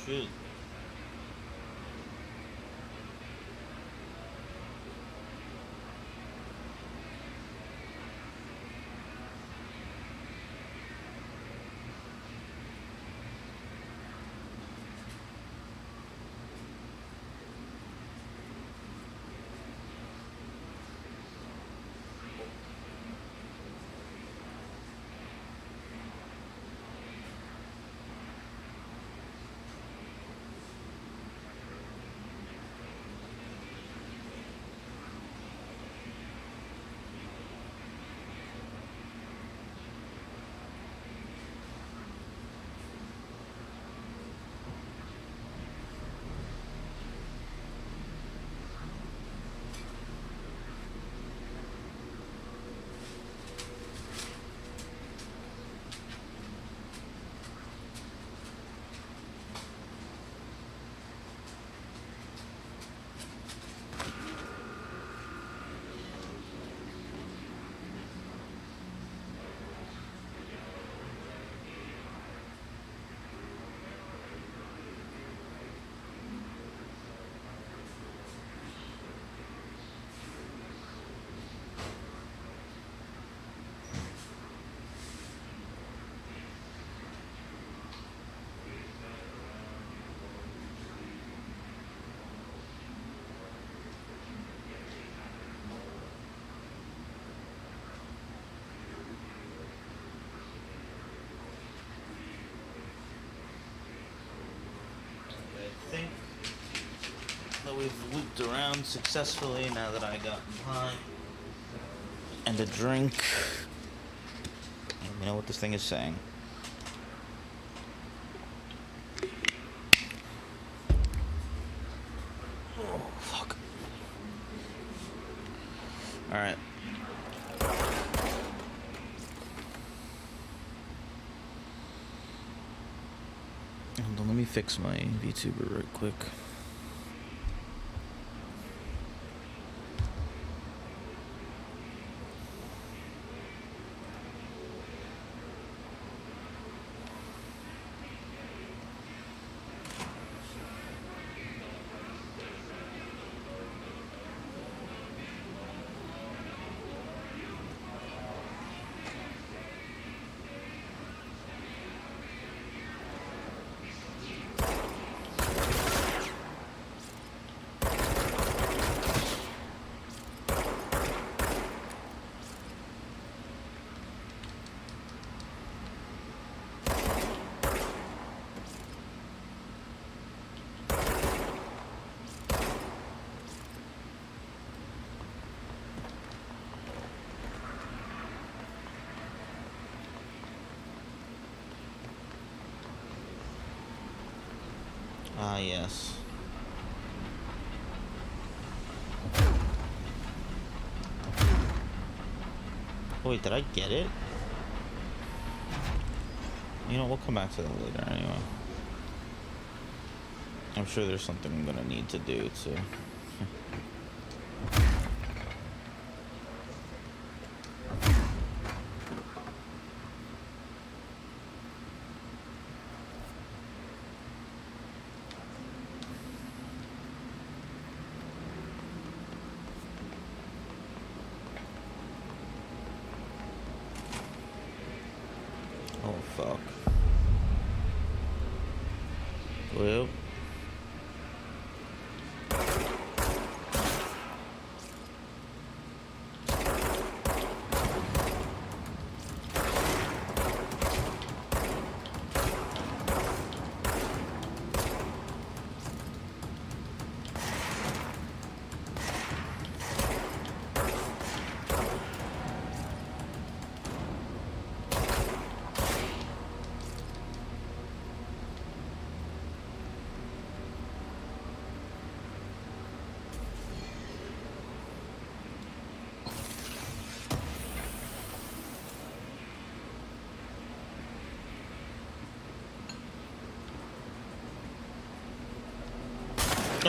Shit. think that we've looped around successfully now that I got pie and a drink. You know what this thing is saying. Oh, fuck. Alright. Hold on, let me fix my VTuber right quick. Ah, yes. Oh, wait, did I get it? You know, we'll come back to that later anyway. I'm sure there's something I'm gonna need to do to... Oh, fuck. Well...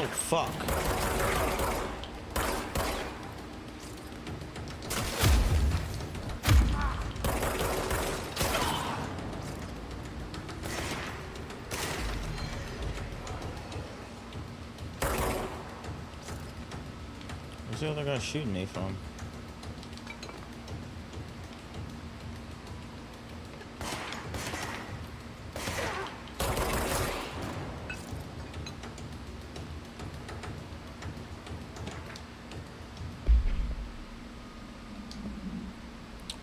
Oh, fuck. Where's the other guy shooting me from?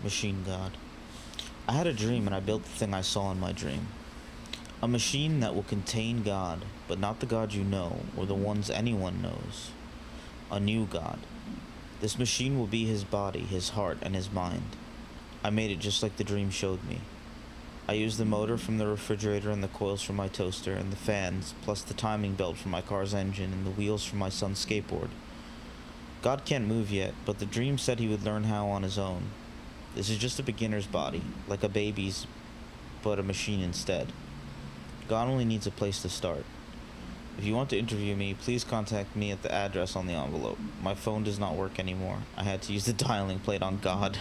Machine God. I had a dream and I built the thing I saw in my dream. A machine that will contain God, but not the God you know, or the ones anyone knows. A new God. This machine will be his body, his heart, and his mind. I made it just like the dream showed me. I used the motor from the refrigerator and the coils from my toaster and the fans, plus the timing belt from my car's engine and the wheels from my son's skateboard. God can't move yet, but the dream said he would learn how on his own. This is just a beginner's body, like a baby's, but a machine instead. God only needs a place to start. If you want to interview me, please contact me at the address on the envelope. My phone does not work anymore. I had to use the dialing plate on God.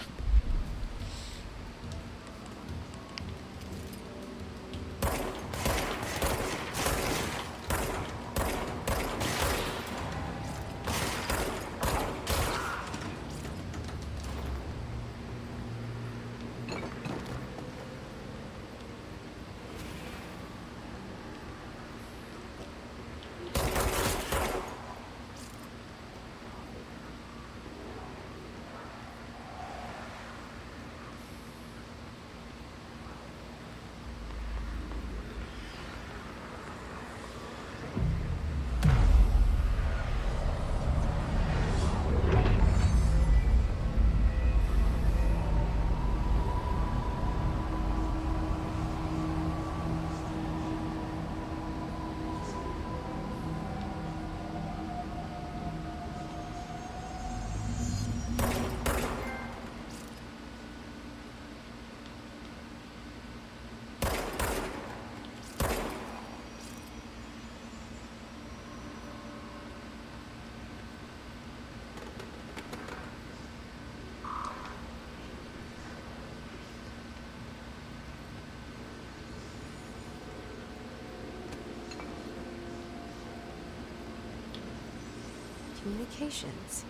communications.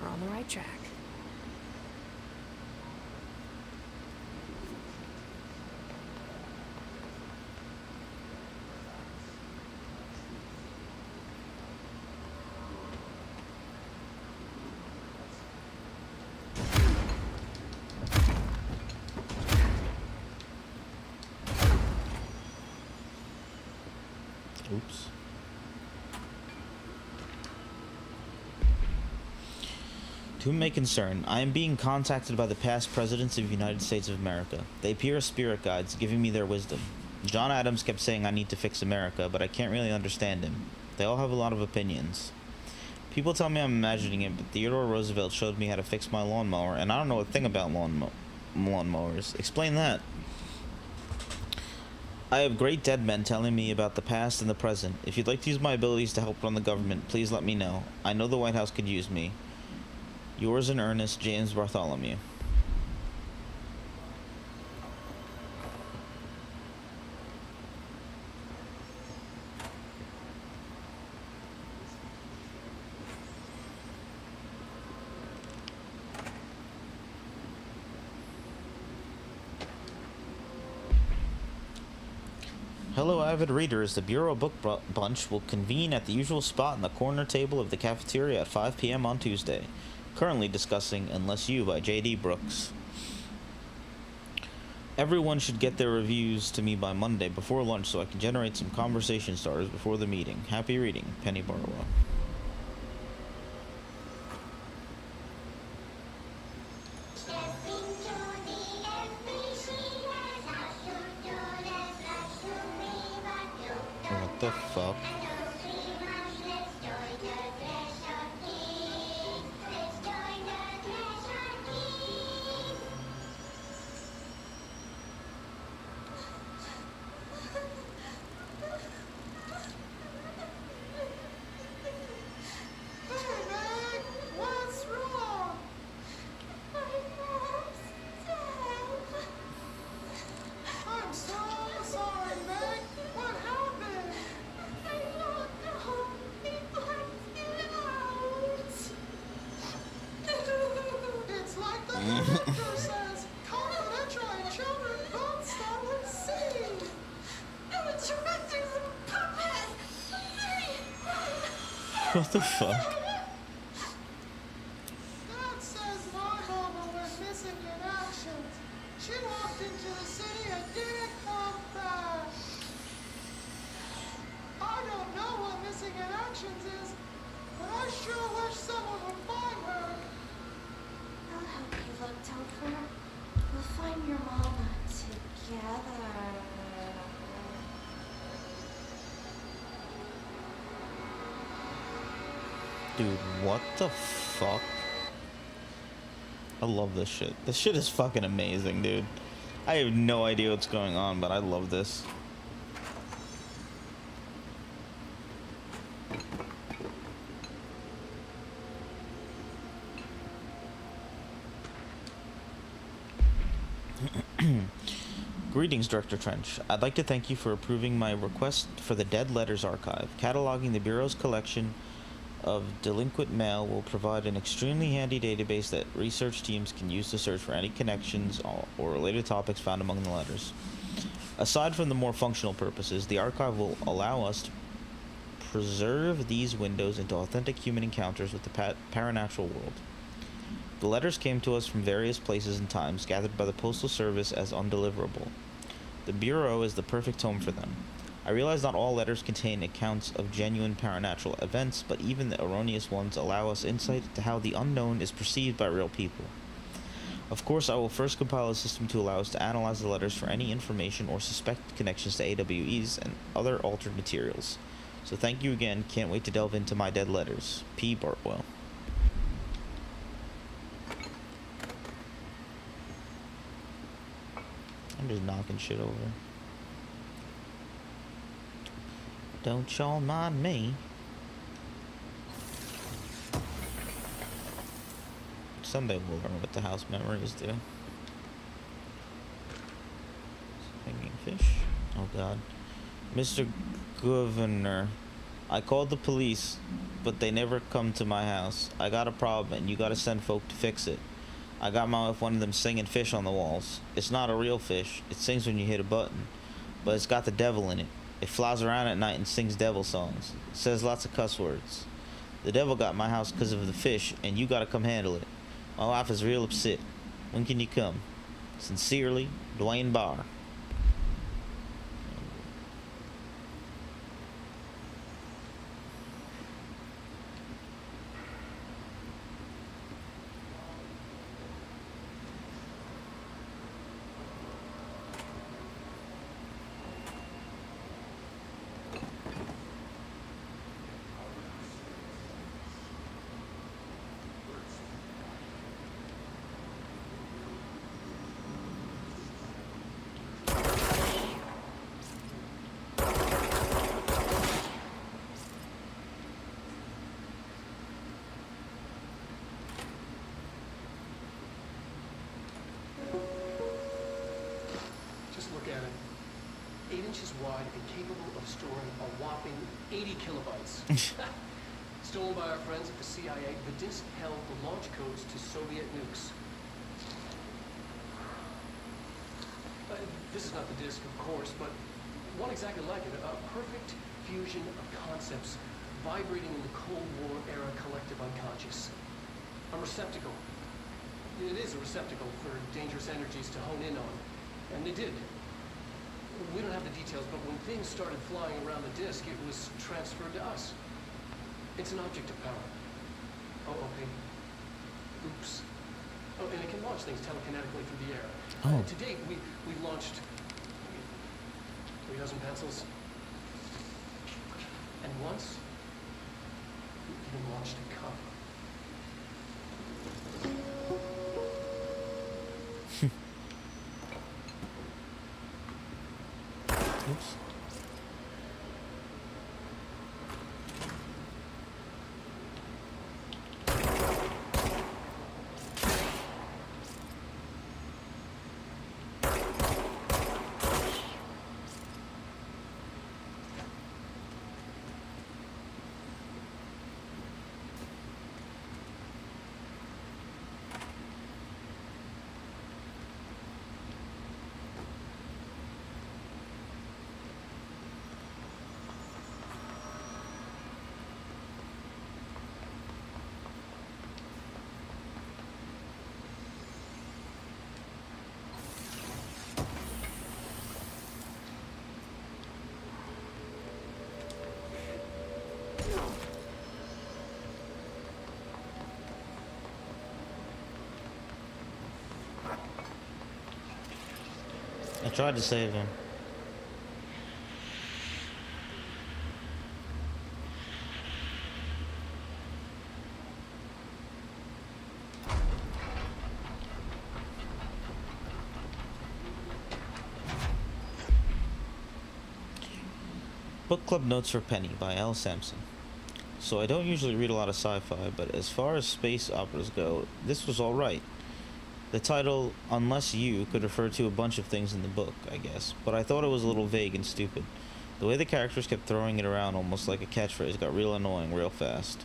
We're on the right track. Oops. To whom may concern, I am being contacted by the past presidents of the United States of America. They appear as spirit guides, giving me their wisdom. John Adams kept saying I need to fix America, but I can't really understand him. They all have a lot of opinions. People tell me I'm imagining it, but Theodore Roosevelt showed me how to fix my lawnmower, and I don't know a thing about lawnmowers. Explain that. I have great dead men telling me about the past and the present. If you'd like to use my abilities to help run the government, please let me know. I know the White House could use me. Yours in earnest, James Bartholomew. Hello, avid readers. The Bureau Book Bunch will convene at the usual spot in the corner table of the cafeteria at 5 p.m. on Tuesday. Currently discussing Unless You by J.D. Brooks. Everyone should get their reviews to me by Monday before lunch so I can generate some conversation starters before the meeting. Happy reading, Penny Barlow. What the fuck? What the fuck? Dad says my mama went missing in action. She walked into the city and didn't come back. I don't know what missing in actions is, but I sure wish someone would find her. I'll help you look, Topher. We'll find your mama together. Dude, what the fuck? I love this shit. This shit is fucking amazing, dude. I have no idea what's going on, but I love this. Greetings, Director Trench. I'd like to thank you for approving my request for the Dead Letters Archive. Cataloging the Bureau's collection of delinquent mail will provide an extremely handy database that research teams can use to search for any connections or related topics found among the letters. Aside from the more functional purposes, the archive will allow us to preserve these windows into authentic human encounters with the paranatural world. The letters came to us from various places and times, gathered by the Postal Service as undeliverable. The Bureau is the perfect home for them. I realize not all letters contain accounts of genuine paranatural events, but even the erroneous ones allow us insight into how the unknown is perceived by real people. Of course, I will first compile a system to allow us to analyze the letters for any information or suspected connections to AWEs and other altered materials. So thank you again, can't wait to delve into my dead letters. P. Bartwell. I'm just knocking shit over. Don't y'all mind me. Someday we'll learn what the house memories do. Hanging fish. Oh god. Mr. Governor, I called the police, but they never come to my house. I got a problem, and you gotta send folk to fix it. I got my wife one of them singing fish on the walls. It's not a real fish. It sings when you hit a button, but it's got the devil in it. It flies around at night and sings devil songs. It says lots of cuss words. The devil got my house because of the fish, and you gotta come handle it. My wife is real upset. When can you come? Sincerely, Dwayne Barr. Just look at it. 8 inches wide and capable of storing a whopping 80 kilobytes. Stolen by our friends at the CIA, the disk held the launch codes to Soviet nukes. This is not the disk, of course, but one exactly like it. A perfect fusion of concepts vibrating in the Cold War era collective unconscious. A receptacle. It is a receptacle for dangerous energies to hone in on. And they did. We don't have the details, but when things started flying around the disk, it was transferred to us. It's an object of power. OOP. Oops. Oh, and it can launch things telekinetically through the air. Oh. To date, we've launched 3 dozen pencils. And once, we even launched a cup. Oops. I tried to save him. Book Club Notes for Penny by Al Sampson. So I don't usually read a lot of sci-fi, but as far as space operas go, this was alright. The title, Unless You, could refer to a bunch of things in the book, I guess, but I thought it was a little vague and stupid. The way the characters kept throwing it around almost like a catchphrase got real annoying real fast.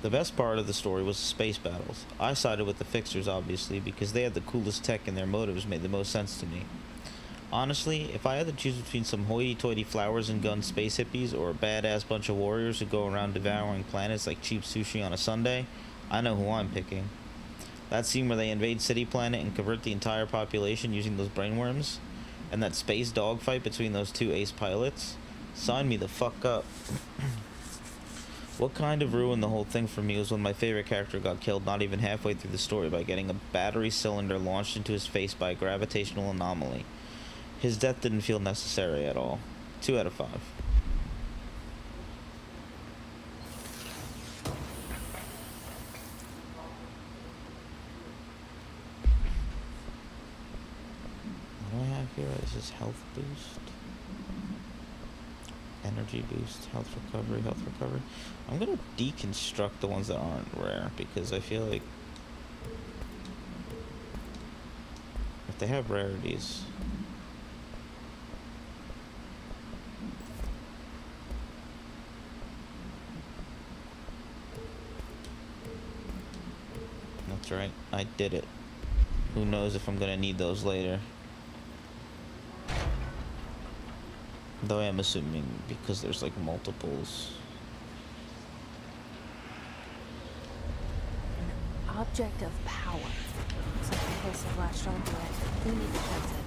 The best part of the story was the space battles. I sided with the Fixers, obviously, because they had the coolest tech and their motives made the most sense to me. Honestly, if I had to choose between some hoity-toity flowers and gun space hippies or a badass bunch of warriors who go around devouring planets like cheap sushi on a Sunday, I know who I'm picking. That scene where they invade City Planet and convert the entire population using those brainworms, and that space dogfight between those two ace pilots, sign me the fuck up. What kind of ruined the whole thing for me was when my favorite character got killed not even halfway through the story by getting a battery cylinder launched into his face by a gravitational anomaly. His death didn't feel necessary at all. 2 out of 5. What do I have here? This is health boost. Energy boost, health recovery. I'm gonna deconstruct the ones that aren't rare because I feel like if they have rarities, That's right. I did it. Who knows if I'm gonna need those later. Though I am assuming because there's like multiples. An object of power. Looks like the hiss have latched onto it. We need to cleanse it.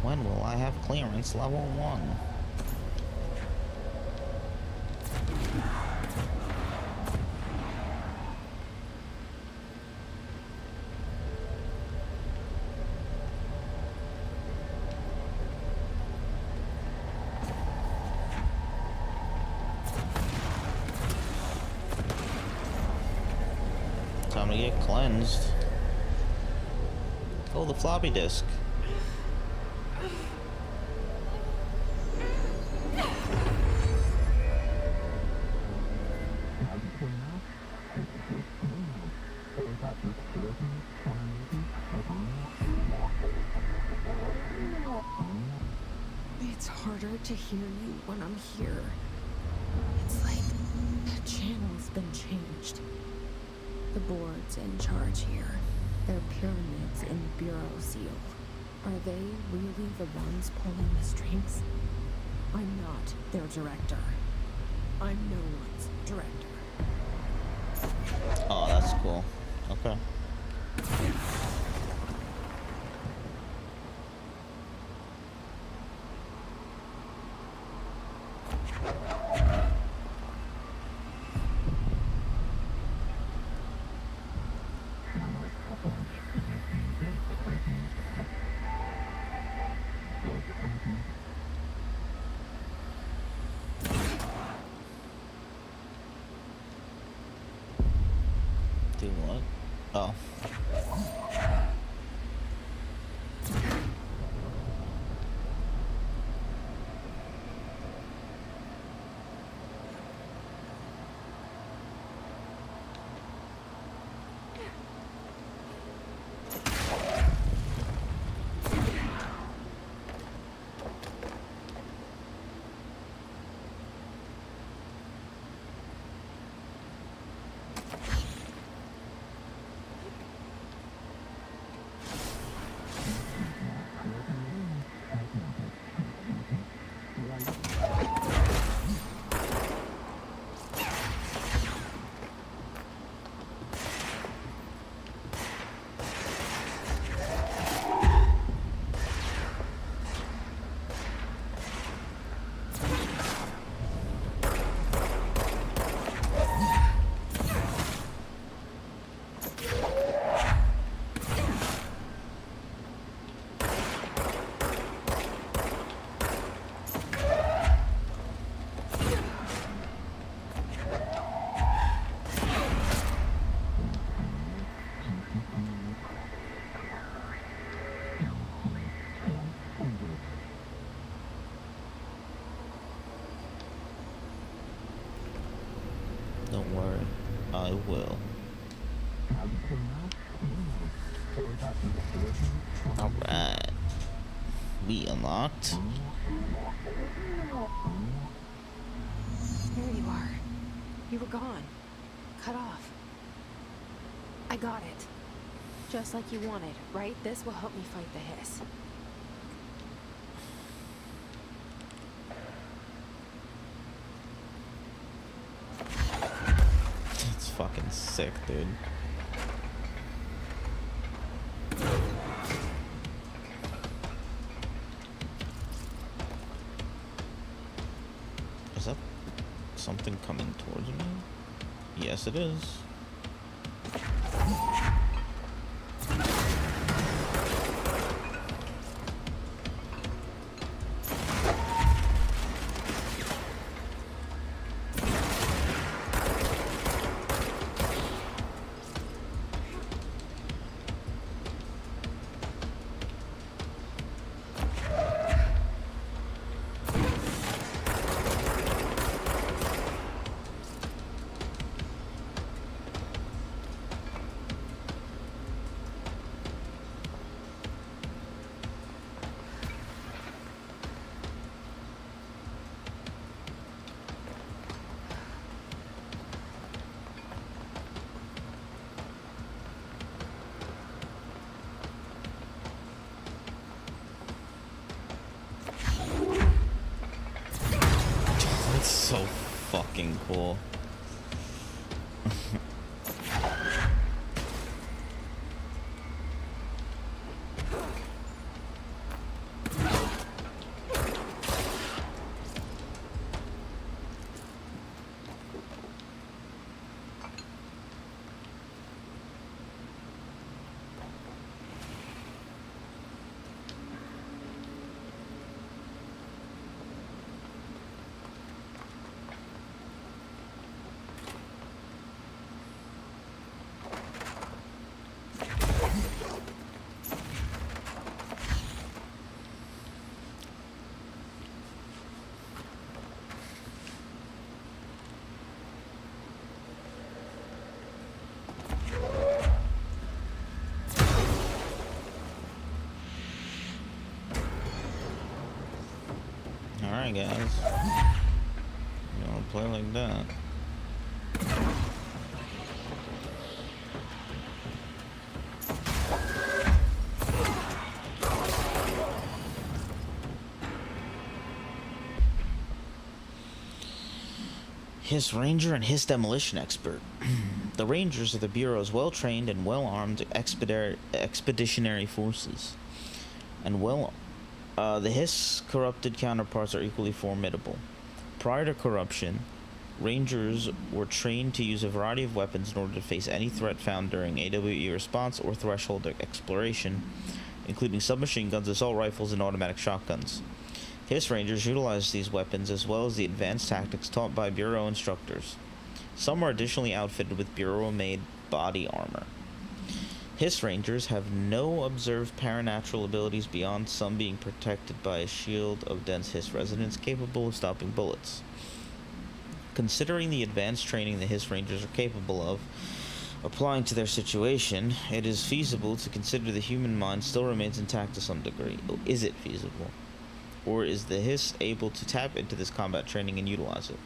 When will I have clearance level 1? Time to get cleansed. Oh, the floppy disk. It's harder to hear you when I'm here. It's like the channel's been changed. The board's in charge here. They're pyramids in Bureau Seal. Are they really the ones pulling the strings? I'm not their director. I'm no one's director. Oh, that's cool. Okay. Do what? Oh. Don't worry, I will. Alright. We unlocked. There you are. You were gone. Cut off. I got it. Just like you wanted, right? This will help me fight the hiss. It's fucking sick, dude. Is that something coming towards me? Yes, it is. so fucking cool. Alright guys, you wanna play like that? His Ranger and his Demolition Expert. The Rangers are the Bureau's well-trained and well-armed expeditionary forces, and the Hiss corrupted counterparts are equally formidable. Prior to corruption, Rangers were trained to use a variety of weapons in order to face any threat found during AWE response or threshold exploration, including submachine guns, assault rifles, and automatic shotguns. Hiss Rangers utilize these weapons as well as the advanced tactics taught by Bureau instructors. Some are additionally outfitted with Bureau-made body armor. Hiss Rangers have no observed paranatural abilities beyond some being protected by a shield of dense Hiss resonance capable of stopping bullets. Considering the advanced training the Hiss Rangers are capable of applying to their situation, it is feasible to consider the human mind still remains intact to some degree. Is it feasible? Or is the Hiss able to tap into this combat training and utilize it?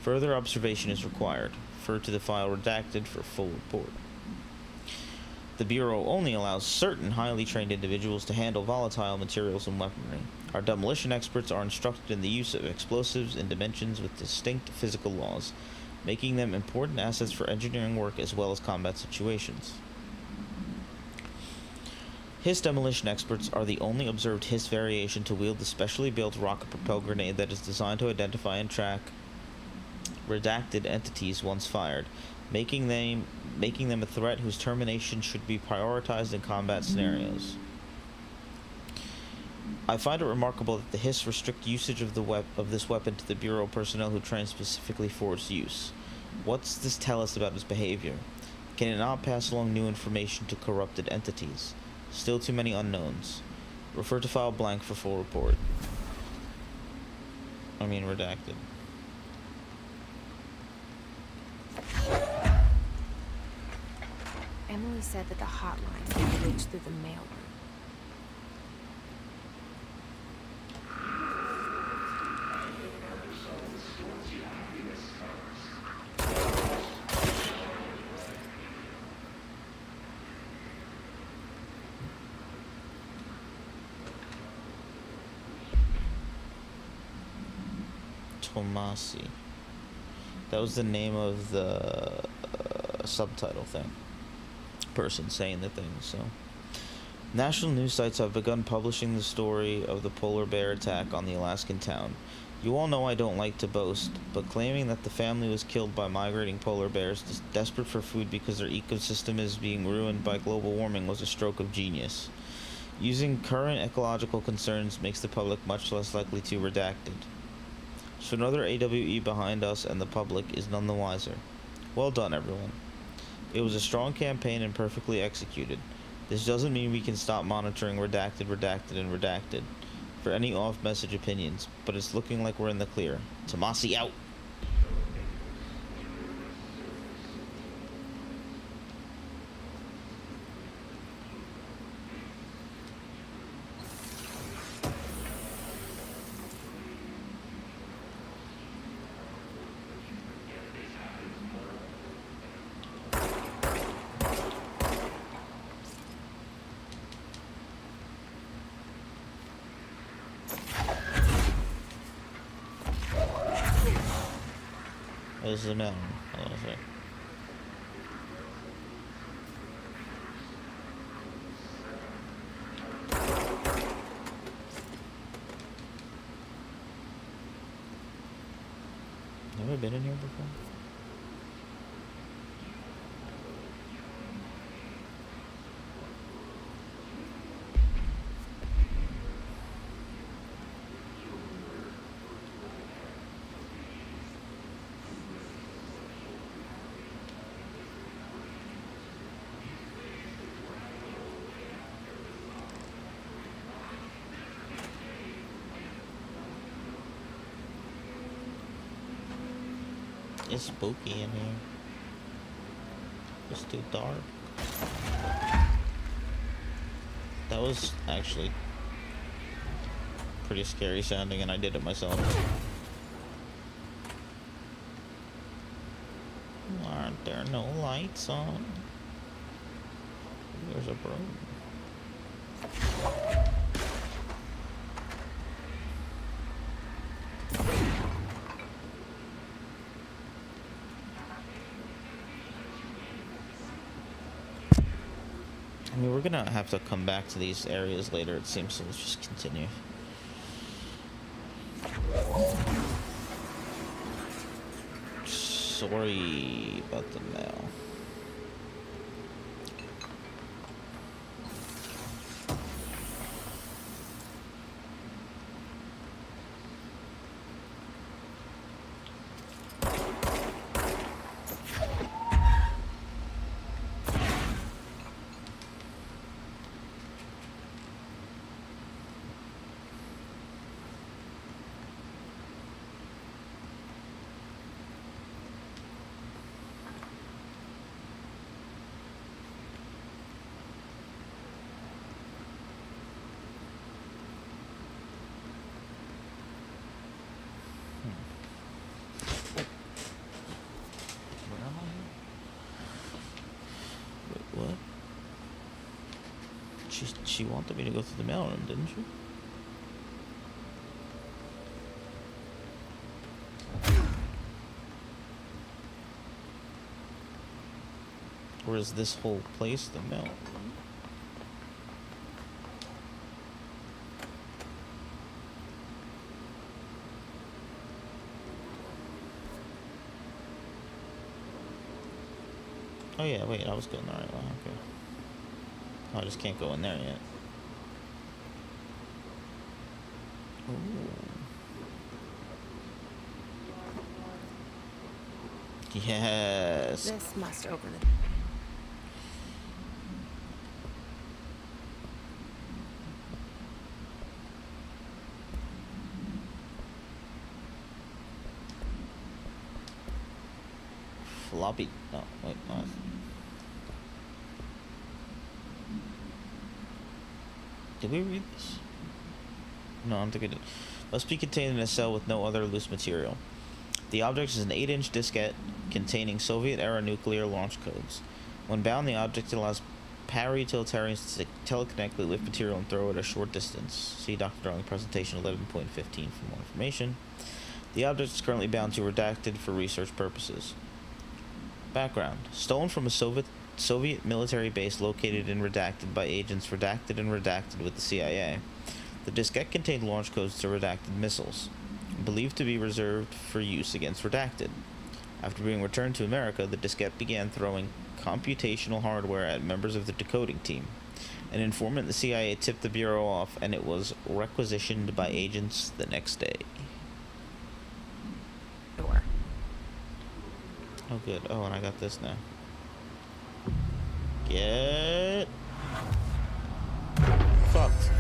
Further observation is required. Refer to the file redacted for full report. The Bureau only allows certain highly trained individuals to handle volatile materials and weaponry. Our demolition experts are instructed in the use of explosives in dimensions with distinct physical laws, making them important assets for engineering work as well as combat situations. Hiss demolition experts are the only observed Hiss variation to wield the specially built rocket-propelled grenade that is designed to identify and track redacted entities once fired, making them a threat whose termination should be prioritized in combat scenarios. I find it remarkable that the Hiss restrict usage of this weapon to the Bureau personnel who train specifically for its use. What's this tell us about its behavior? Can it not pass along new information to corrupted entities? Still too many unknowns. Refer to file blank for full report. I mean redacted. Emily said that the hotline can be reached through the mailroom. Tomasi. That was the name of the subtitle thing. Person saying the thing, so. National news sites have begun publishing the story of the polar bear attack on the Alaskan town. You all know I don't like to boast, but claiming that the family was killed by migrating polar bears desperate for food because their ecosystem is being ruined by global warming was a stroke of genius. Using current ecological concerns makes the public much less likely to redacted. So another AWE behind us and the public is none the wiser. Well done, everyone. It was a strong campaign and perfectly executed. This doesn't mean we can stop monitoring redacted, redacted, and redacted for any off-message opinions, but it's looking like we're in the clear. Tomasi out! This is a mail room. Hold on a sec. Never been in here before? It's spooky in here. It's too dark. That was actually pretty scary sounding, and I did it myself. Aren't there no lights on? There's a broom. I mean, we're gonna have to come back to these areas later, it seems, so let's just continue. Sorry about the mail. She wanted me to go through the mailroom, didn't she? Or is this whole place the mailroom? Oh yeah, wait, I was going the right way, okay. Oh, I just can't go in there yet. Ooh. Yes. This must open it. Floppy. No, wait, no. Did we read this? No, I don't think I did. Must be contained in a cell with no other loose material. The object is an 8-inch diskette containing Soviet-era nuclear launch codes. When bound, the object allows para-utilitarians to telekinetically lift material and throw it a short distance. See Dr. Darling presentation 11.15 for more information. The object is currently bound to redacted for research purposes. Background. Stolen from a Soviet military base located in Redacted by agents Redacted and Redacted with the CIA. The diskette contained launch codes to Redacted missiles, believed to be reserved for use against Redacted. After being returned to America, the diskette began throwing computational hardware at members of the decoding team. An informant in the CIA tipped the Bureau off, and it was requisitioned by agents the next day. Door. Oh good. Oh, and I got this now. Get fucked.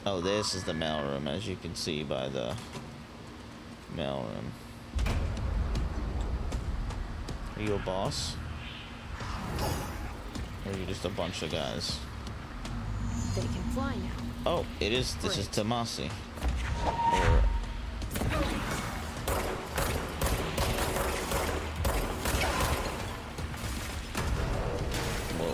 Oh, this is the mailroom, as you can see by the mailroom. Are you a boss? Or are you just a bunch of guys? They can fly now. Oh, it is. This is Tomasi. Or whoa.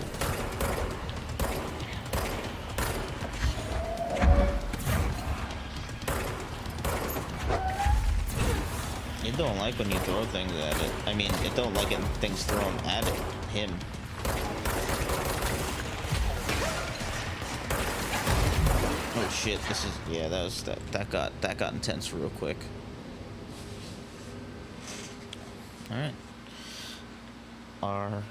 like when you throw things at it. I mean, it don't like it things thrown at it. Him. Oh shit! This is yeah. That got intense real quick. All right. Our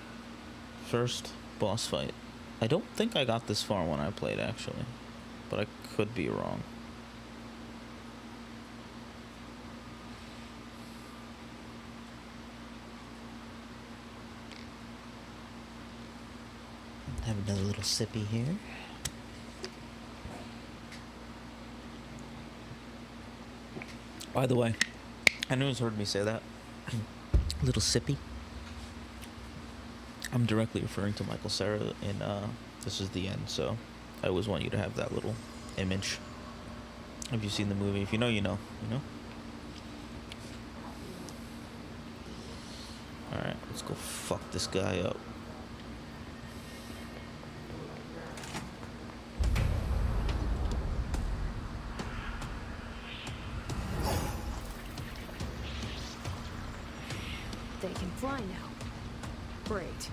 first boss fight. I don't think I got this far when I played actually, but I could be wrong. Have another little sippy here. By the way, I know you've heard me say that. Little sippy. I'm directly referring to Michael Cera in This Is the End, so I always want you to have that little image. Have you seen the movie? If you know, you know. You know? Alright, let's go fuck this guy up. They can fly now. Great.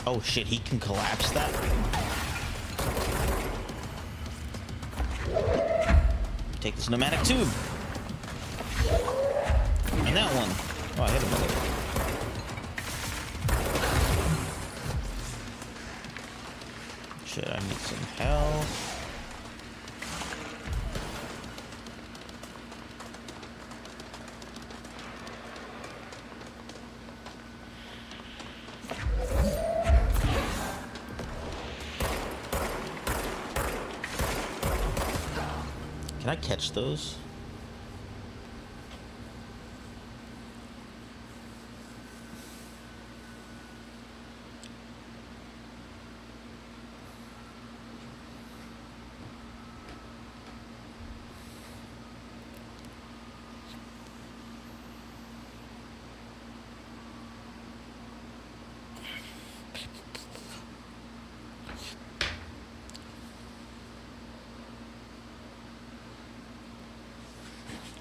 Oh shit, he can collapse that? Take this pneumatic tube. And that one. Oh, I hit him with it. Shit, I need some health. Can I catch those?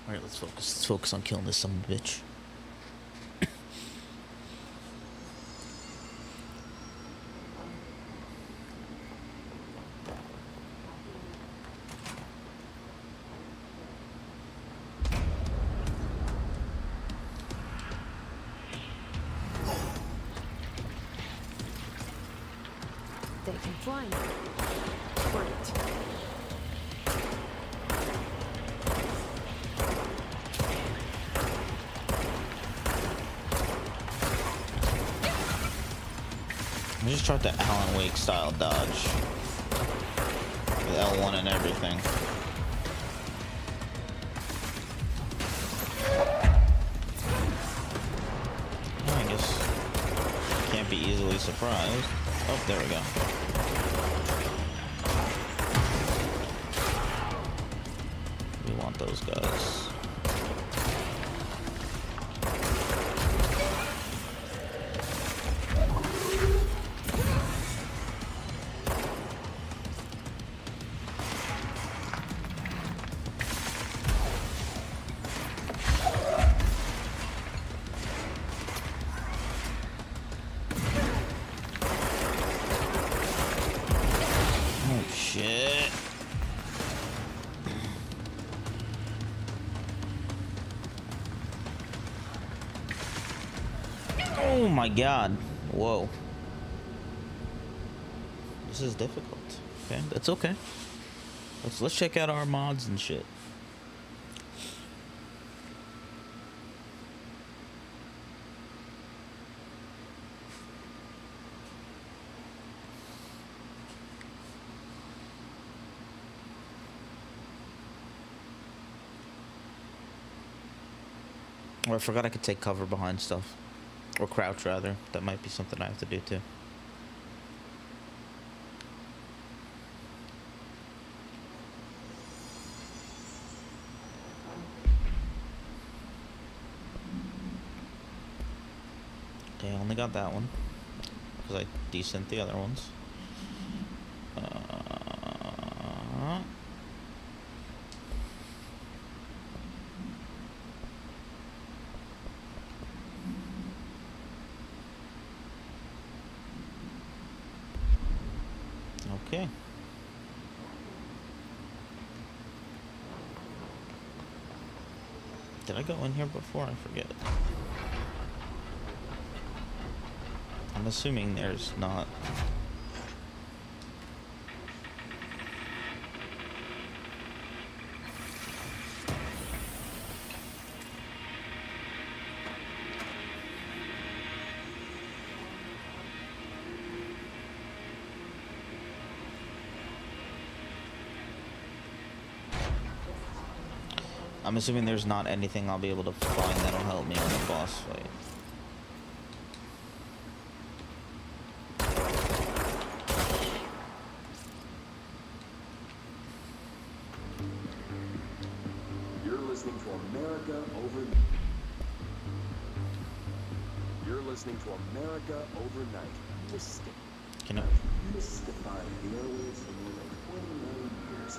Alright, let's focus. Let's focus on killing this son of a bitch. They can fly now. Great. I just tried the Alan Wake style dodge. With L1 and everything. Well, I guess can't be easily surprised. Oh, there we go. We want those guys. Shit. Oh my god. Whoa. This is difficult. Okay, that's okay. Let's check out our mods and shit. Or I forgot I could take cover behind stuff. Or crouch, rather. That might be something I have to do, too. Okay, I only got that one because I desync the other ones. Okay. Did I go in here before? I forget. I'm assuming there's not. I'm assuming there's not anything I'll be able to find that'll help me on the boss fight. You're listening to America Overnight. Can I? Mystifying the airwaves for more than 29 years.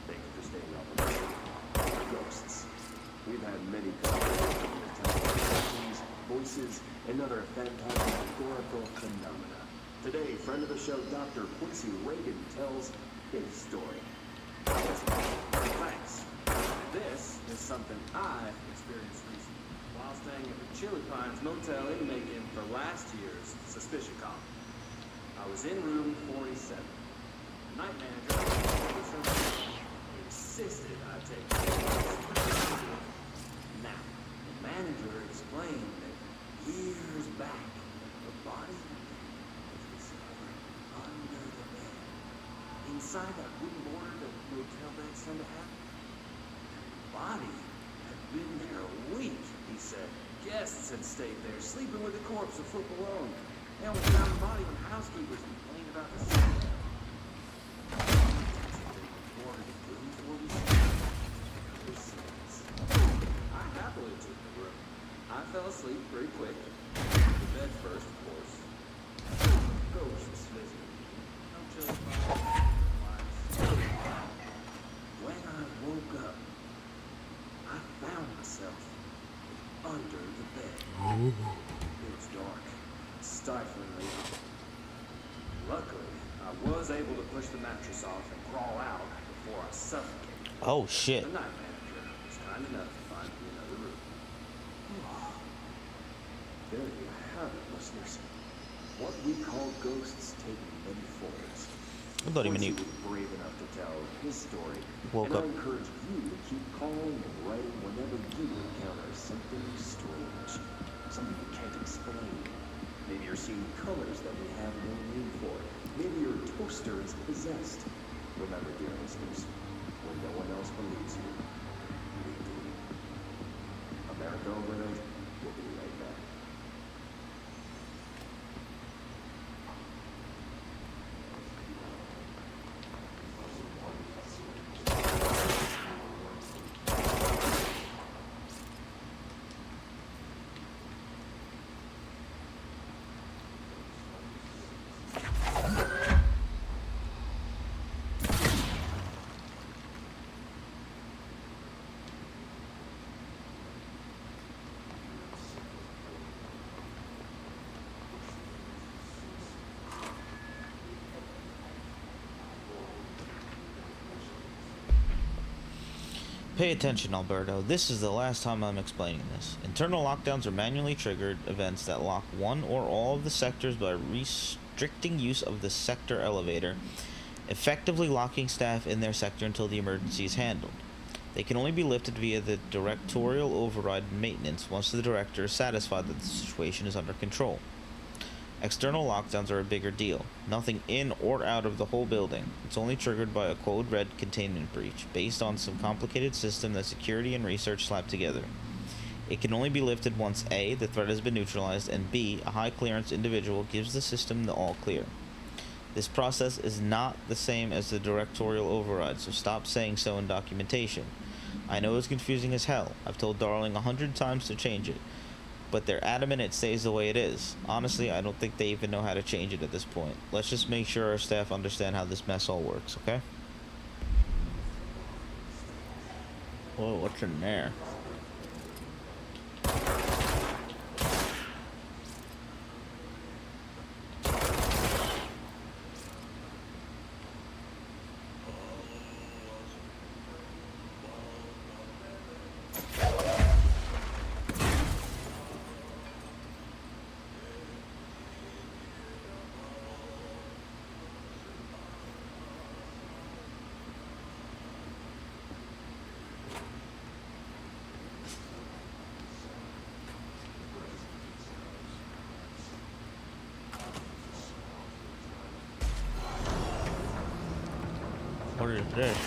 Thank you for staying up. Ghosts. We've had many conversations, voices, and other phantasmagorical phenomena. Today, friend of the show, Dr. Quincy Reagan tells his story. Thanks. This is something I've experienced recently while staying at the Chili Pines Motel in Macon for last year's Suspicion Con. I was in room 47. The night manager insisted I take it. Now, the manager explained that years back, the body was discovered under the bed. Inside that wooden border that motel beds tend to have. The body had been there a week, he said. Guests had stayed there, sleeping with the corpse a foot below. They only found the body when housekeepers complained about the smell. I happily took the room. I fell asleep pretty quick. The bed first, of course. Ghosts visited. No chilly When I woke up, I found myself under the bed. It was dark, stiflingly. Luckily, I was able to push the mattress off and crawl out before I suffocated. Oh shit. The night manager was kind enough to find me another room. There you have it, listeners. What we call ghosts take many forms. I thought he Quincy was brave enough to tell his story, woke and up. I encourage you to keep calling and writing whenever you encounter something strange, something you can't explain. Maybe you're seeing colors that we have no name for. Maybe your toaster is possessed. Remember, dear listeners, when no one else believes you, we do. America Overnight will be right back. Pay attention, Alberto. This is the last time I'm explaining this. Internal lockdowns are manually triggered events that lock one or all of the sectors by restricting use of the sector elevator, effectively locking staff in their sector until the emergency is handled. They can only be lifted via the directorial override maintenance once the director is satisfied that the situation is under control. External lockdowns are a bigger deal. Nothing in or out of the whole building. It's only triggered by a code red containment breach, based on some complicated system that security and research slapped together. It can only be lifted once A, the threat has been neutralized, and B, a high clearance individual gives the system the all clear. This process is not the same as the directorial override, so stop saying so in documentation. I know it's confusing as hell. I've told Darling 100 times to change it, but they're adamant it stays the way it is. Honestly, I don't think they even know how to change it at this point. Let's just make sure our staff understand how this mess all works, okay? Whoa, what's in there? What is this?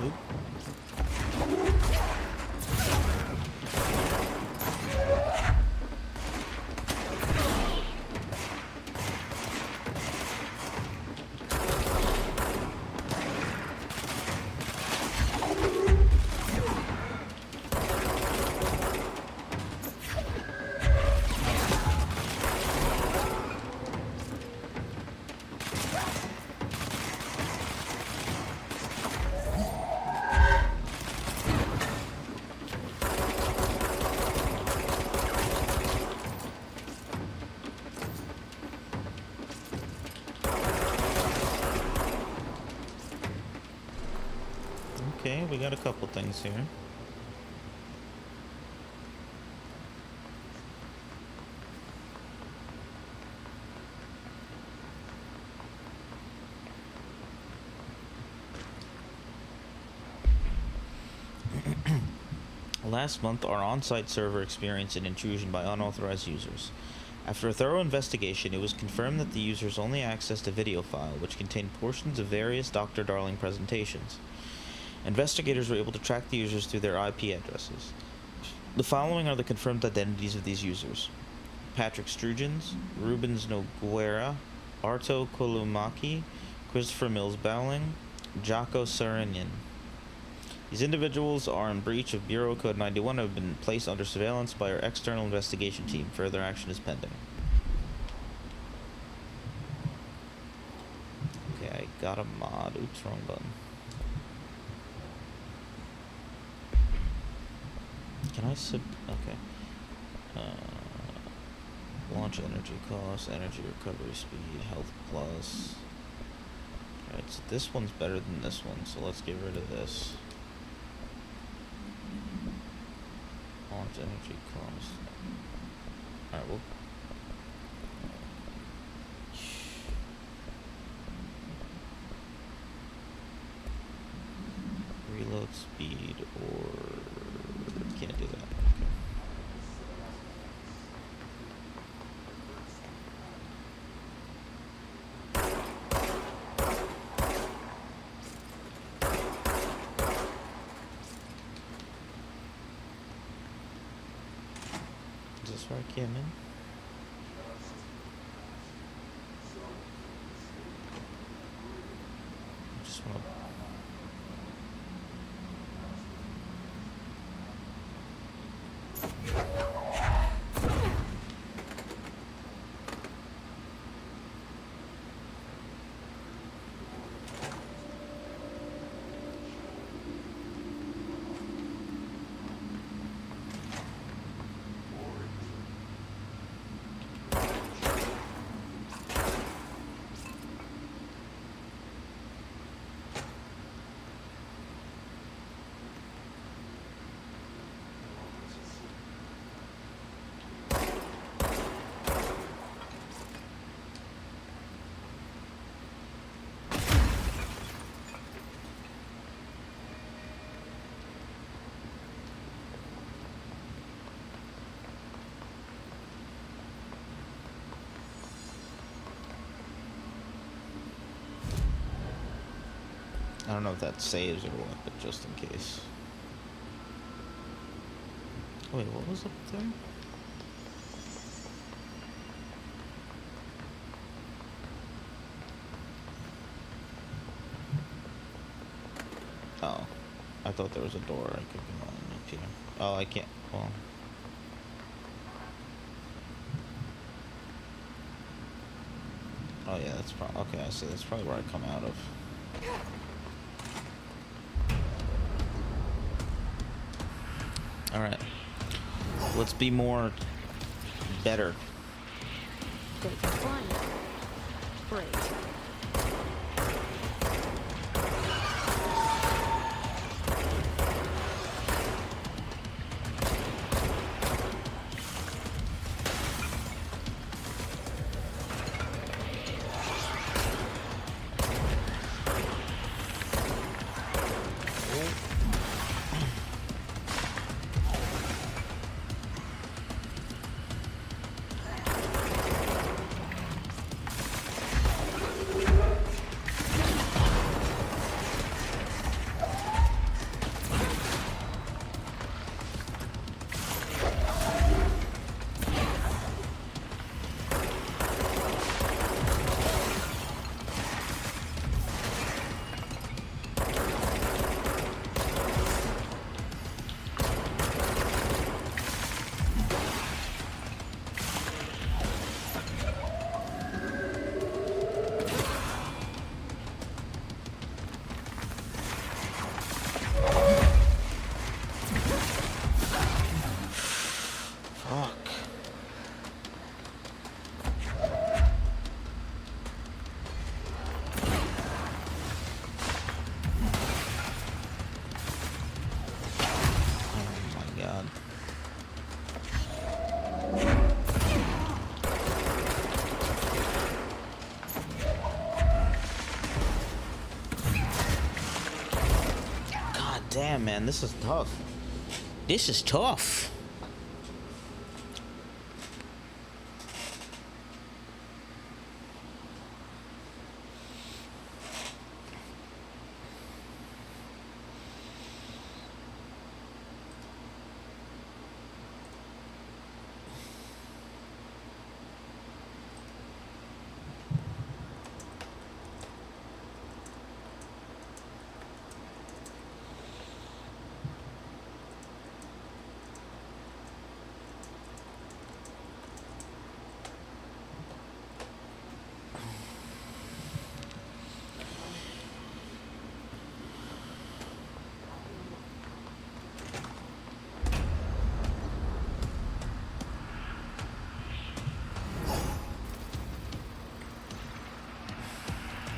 Oop. Okay, we got a couple things here. Last month, our on-site server experienced an intrusion by unauthorized users. After a thorough investigation, it was confirmed that the users only accessed a video file which contained portions of various Dr. Darling presentations. Investigators were able to track the users through their IP addresses. The following are the confirmed identities of these users: Patrick Strugens, Rubens Noguera, Arto Kolumaki, Christopher Mills Bowling, Jaco Sarinian. These individuals are in breach of Bureau Code 91 and have been placed under surveillance by our external investigation team. Further action is pending. Okay, I got a mod. Oops, wrong button. Can I okay. Launch energy cost, energy recovery speed, health plus. Alright, so this one's better than this one, so let's get rid of this. Launch energy cost. Alright, well. Reload speed or can't do that. Okay. Is this where I came in? I just want to. I don't know if that saves or what, but just in case. Wait, what was up there? Oh, I thought there was a door I could go on up here. Oh, I can't. Well. Oh yeah, that's probably okay. I see. That's probably where I come out of. All right. Let's be more better. They can fly now. Great. Damn, man, this is tough. This is tough.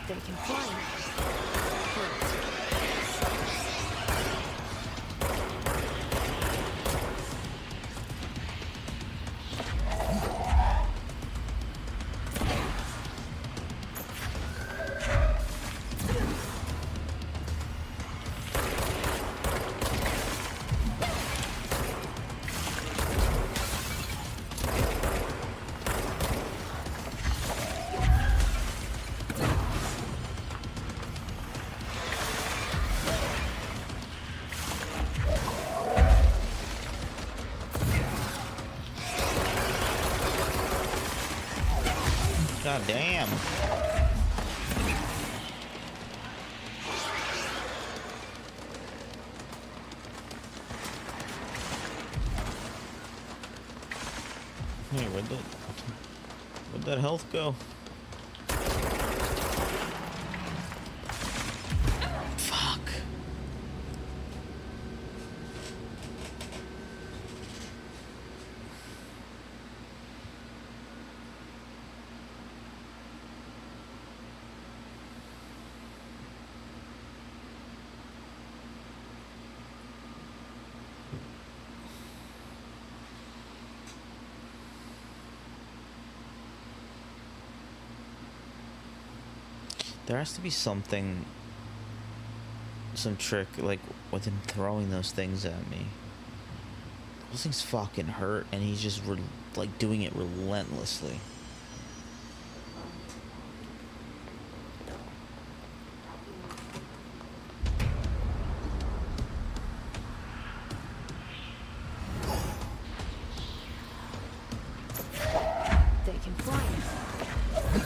They can fly now. Great. God damn. Hey, where'd that health go? Fuck. There has to be something, some trick, like, with him throwing those things at me. Those things fucking hurt, and he's just, like, doing it relentlessly.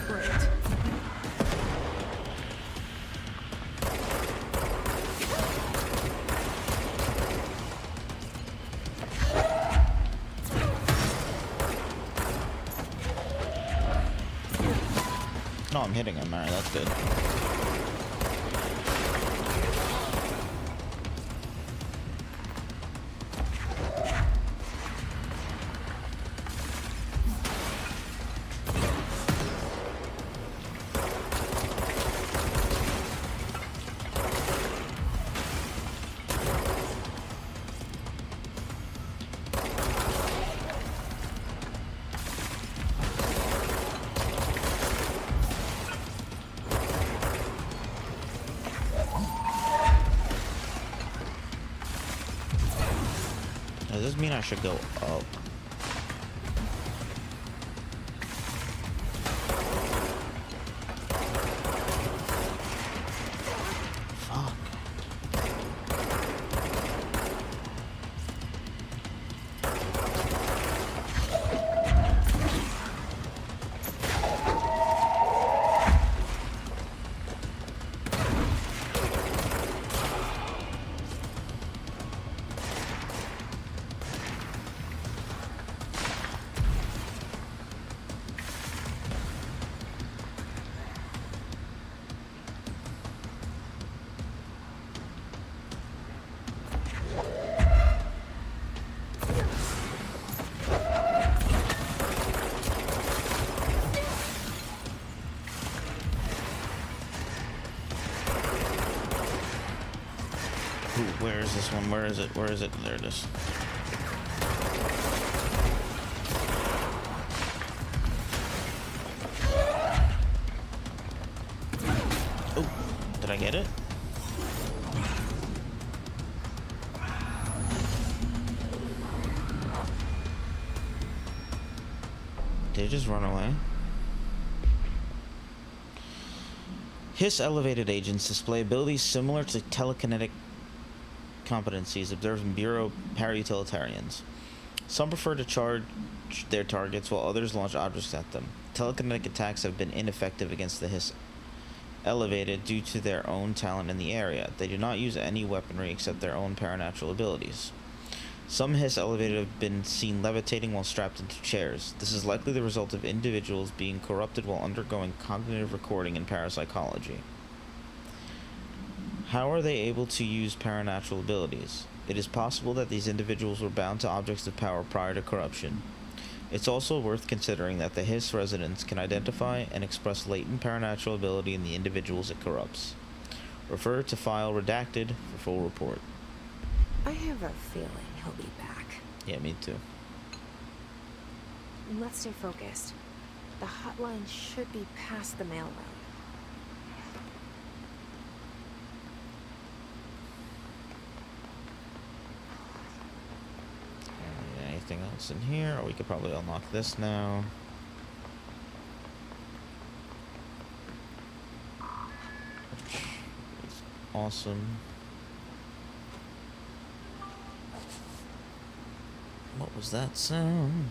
Great. No, I'm hitting him. Alright, that's good. Does this mean I should go up? Fuck. Ooh, where is this one? Where is it? Where is it? There it is. Oh, did I get it? Did it just run away? Hiss elevated agents display abilities similar to telekinetic competencies observed in Bureau para-utilitarians. Some prefer to charge their targets while others launch objects at them. Telekinetic attacks have been ineffective against the Hiss elevated due to their own talent in the area. They do not use any weaponry except their own paranatural abilities. Some Hiss elevated have been seen levitating while strapped into chairs. This is likely the result of individuals being corrupted while undergoing cognitive recording in parapsychology. How are they able to use paranatural abilities? It is possible that these individuals were bound to objects of power prior to corruption. It's also worth considering that the Hiss residents can identify and express latent paranatural ability in the individuals it corrupts. Refer to file redacted for full report. I have a feeling he'll be back. Yeah, me too. Let's stay focused. The hotline should be past the mailroom. Anything else in here? Or we could probably unlock this now. It's awesome. What was that sound?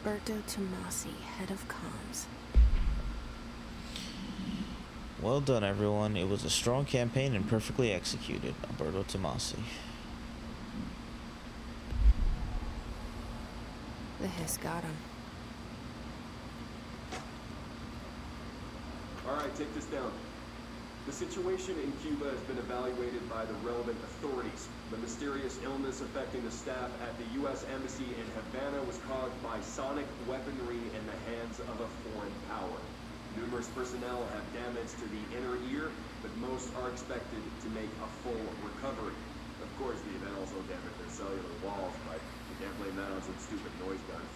Alberto Tomasi, head of comms. Well done, everyone. It was a strong campaign and perfectly executed. Alberto Tomasi. The Hiss got him. Alright, take this down. The situation in Cuba has been evaluated by the relevant authorities. The mysterious illness affecting the staff at the U.S. Embassy in Havana was caused by sonic weaponry in the hands of a foreign power. Numerous personnel have damage to the inner ear, but most are expected to make a full recovery. Of course, the event also damaged their cellular walls, but you can't blame that on some stupid noise guns.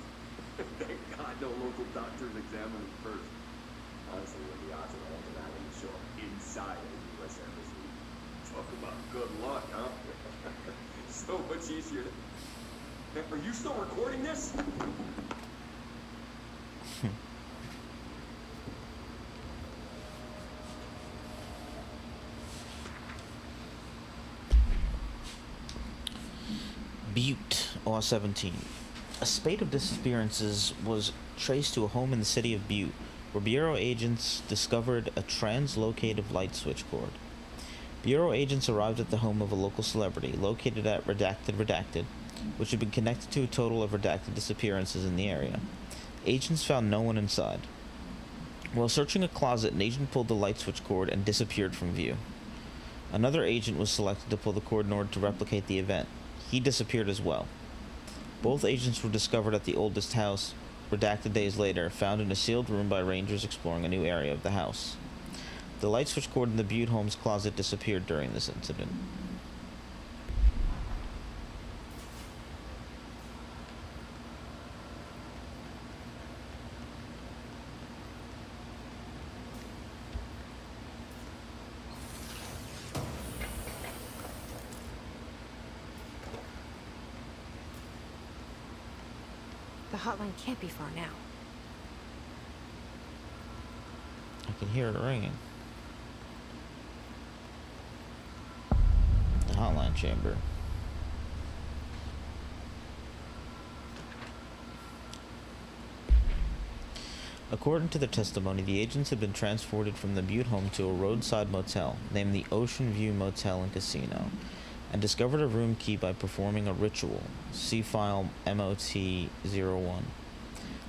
Thank God no local doctors examined it first. Good luck, huh? So much easier to... Are you still recording this? Butte, R17. A spate of disappearances was traced to a home in the city of Butte, where Bureau agents discovered a translocative light switch cord. Bureau agents arrived at the home of a local celebrity, located at Redacted, which had been connected to a total of redacted disappearances in the area. Agents found no one inside. While searching a closet, an agent pulled the light switch cord and disappeared from view. Another agent was selected to pull the cord in order to replicate the event. He disappeared as well. Both agents were discovered at the oldest house, redacted days later, found in a sealed room by rangers exploring a new area of the house. The light switch cord in the Butte home's closet disappeared during this incident. The hotline can't be far now. I can hear it ringing. The hotline chamber. According to their testimony, the agents had been transported from the Butte home to a roadside motel, named the Ocean View Motel and Casino, and discovered a room key by performing a ritual. See file MOT-01.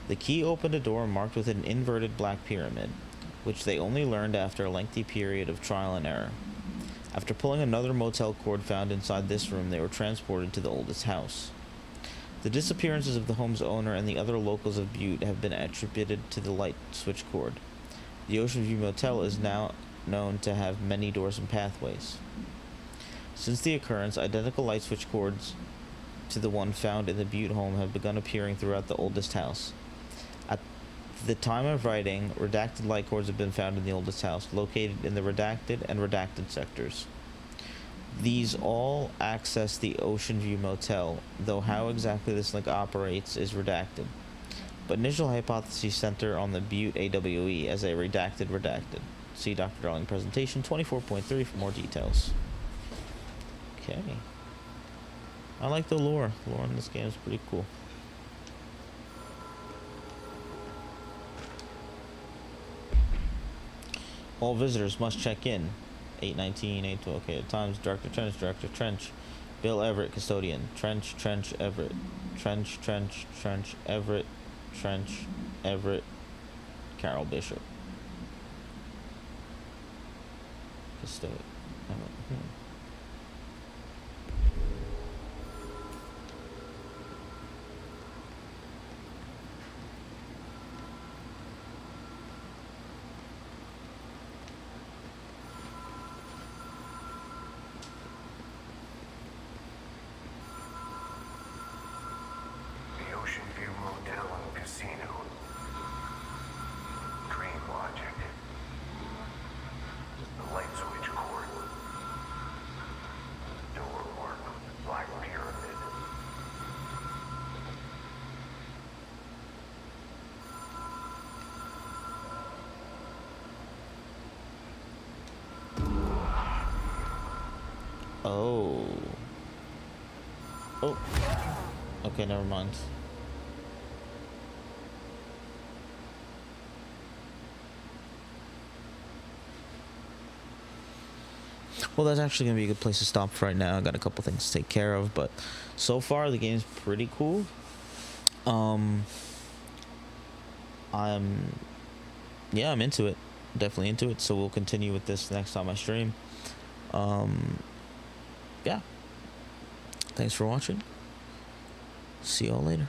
The key opened a door marked with an inverted black pyramid, which they only learned after a lengthy period of trial and error. After pulling another motel cord found inside this room, they were transported to the oldest house. The disappearances of the home's owner and the other locals of Butte have been attributed to the light switch cord. The Ocean View Motel is now known to have many doors and pathways. Since the occurrence, identical light switch cords to the one found in the Butte home have begun appearing throughout the oldest house. At the time of writing, redacted light cords have been found in the oldest house, located in the redacted and redacted sectors. These all access the Ocean View Motel, though how exactly this link operates is redacted. But initial hypotheses center on the Butte AWE as a redacted. See Dr. Darling presentation 24.3 for more details. Okay. I like the lore. The lore in this game is pretty cool. All visitors must check in. 819, 812. Okay, at times, Director Trench. Bill Everett, custodian. Trench, Everett. Trench, Everett. Trench, Everett. Carol Bishop. Custodian. The Ocean View Motel and Casino. Dream logic. The light switch cord. Door marked with black pyramid. Oh. Oh. Okay, never mind. Well, that's actually going to be a good place to stop for right now. I got a couple things to take care of, but so far the game's pretty cool. I'm into it. Definitely into it, so we'll continue with this next time I stream. Yeah. Thanks for watching. See y'all later.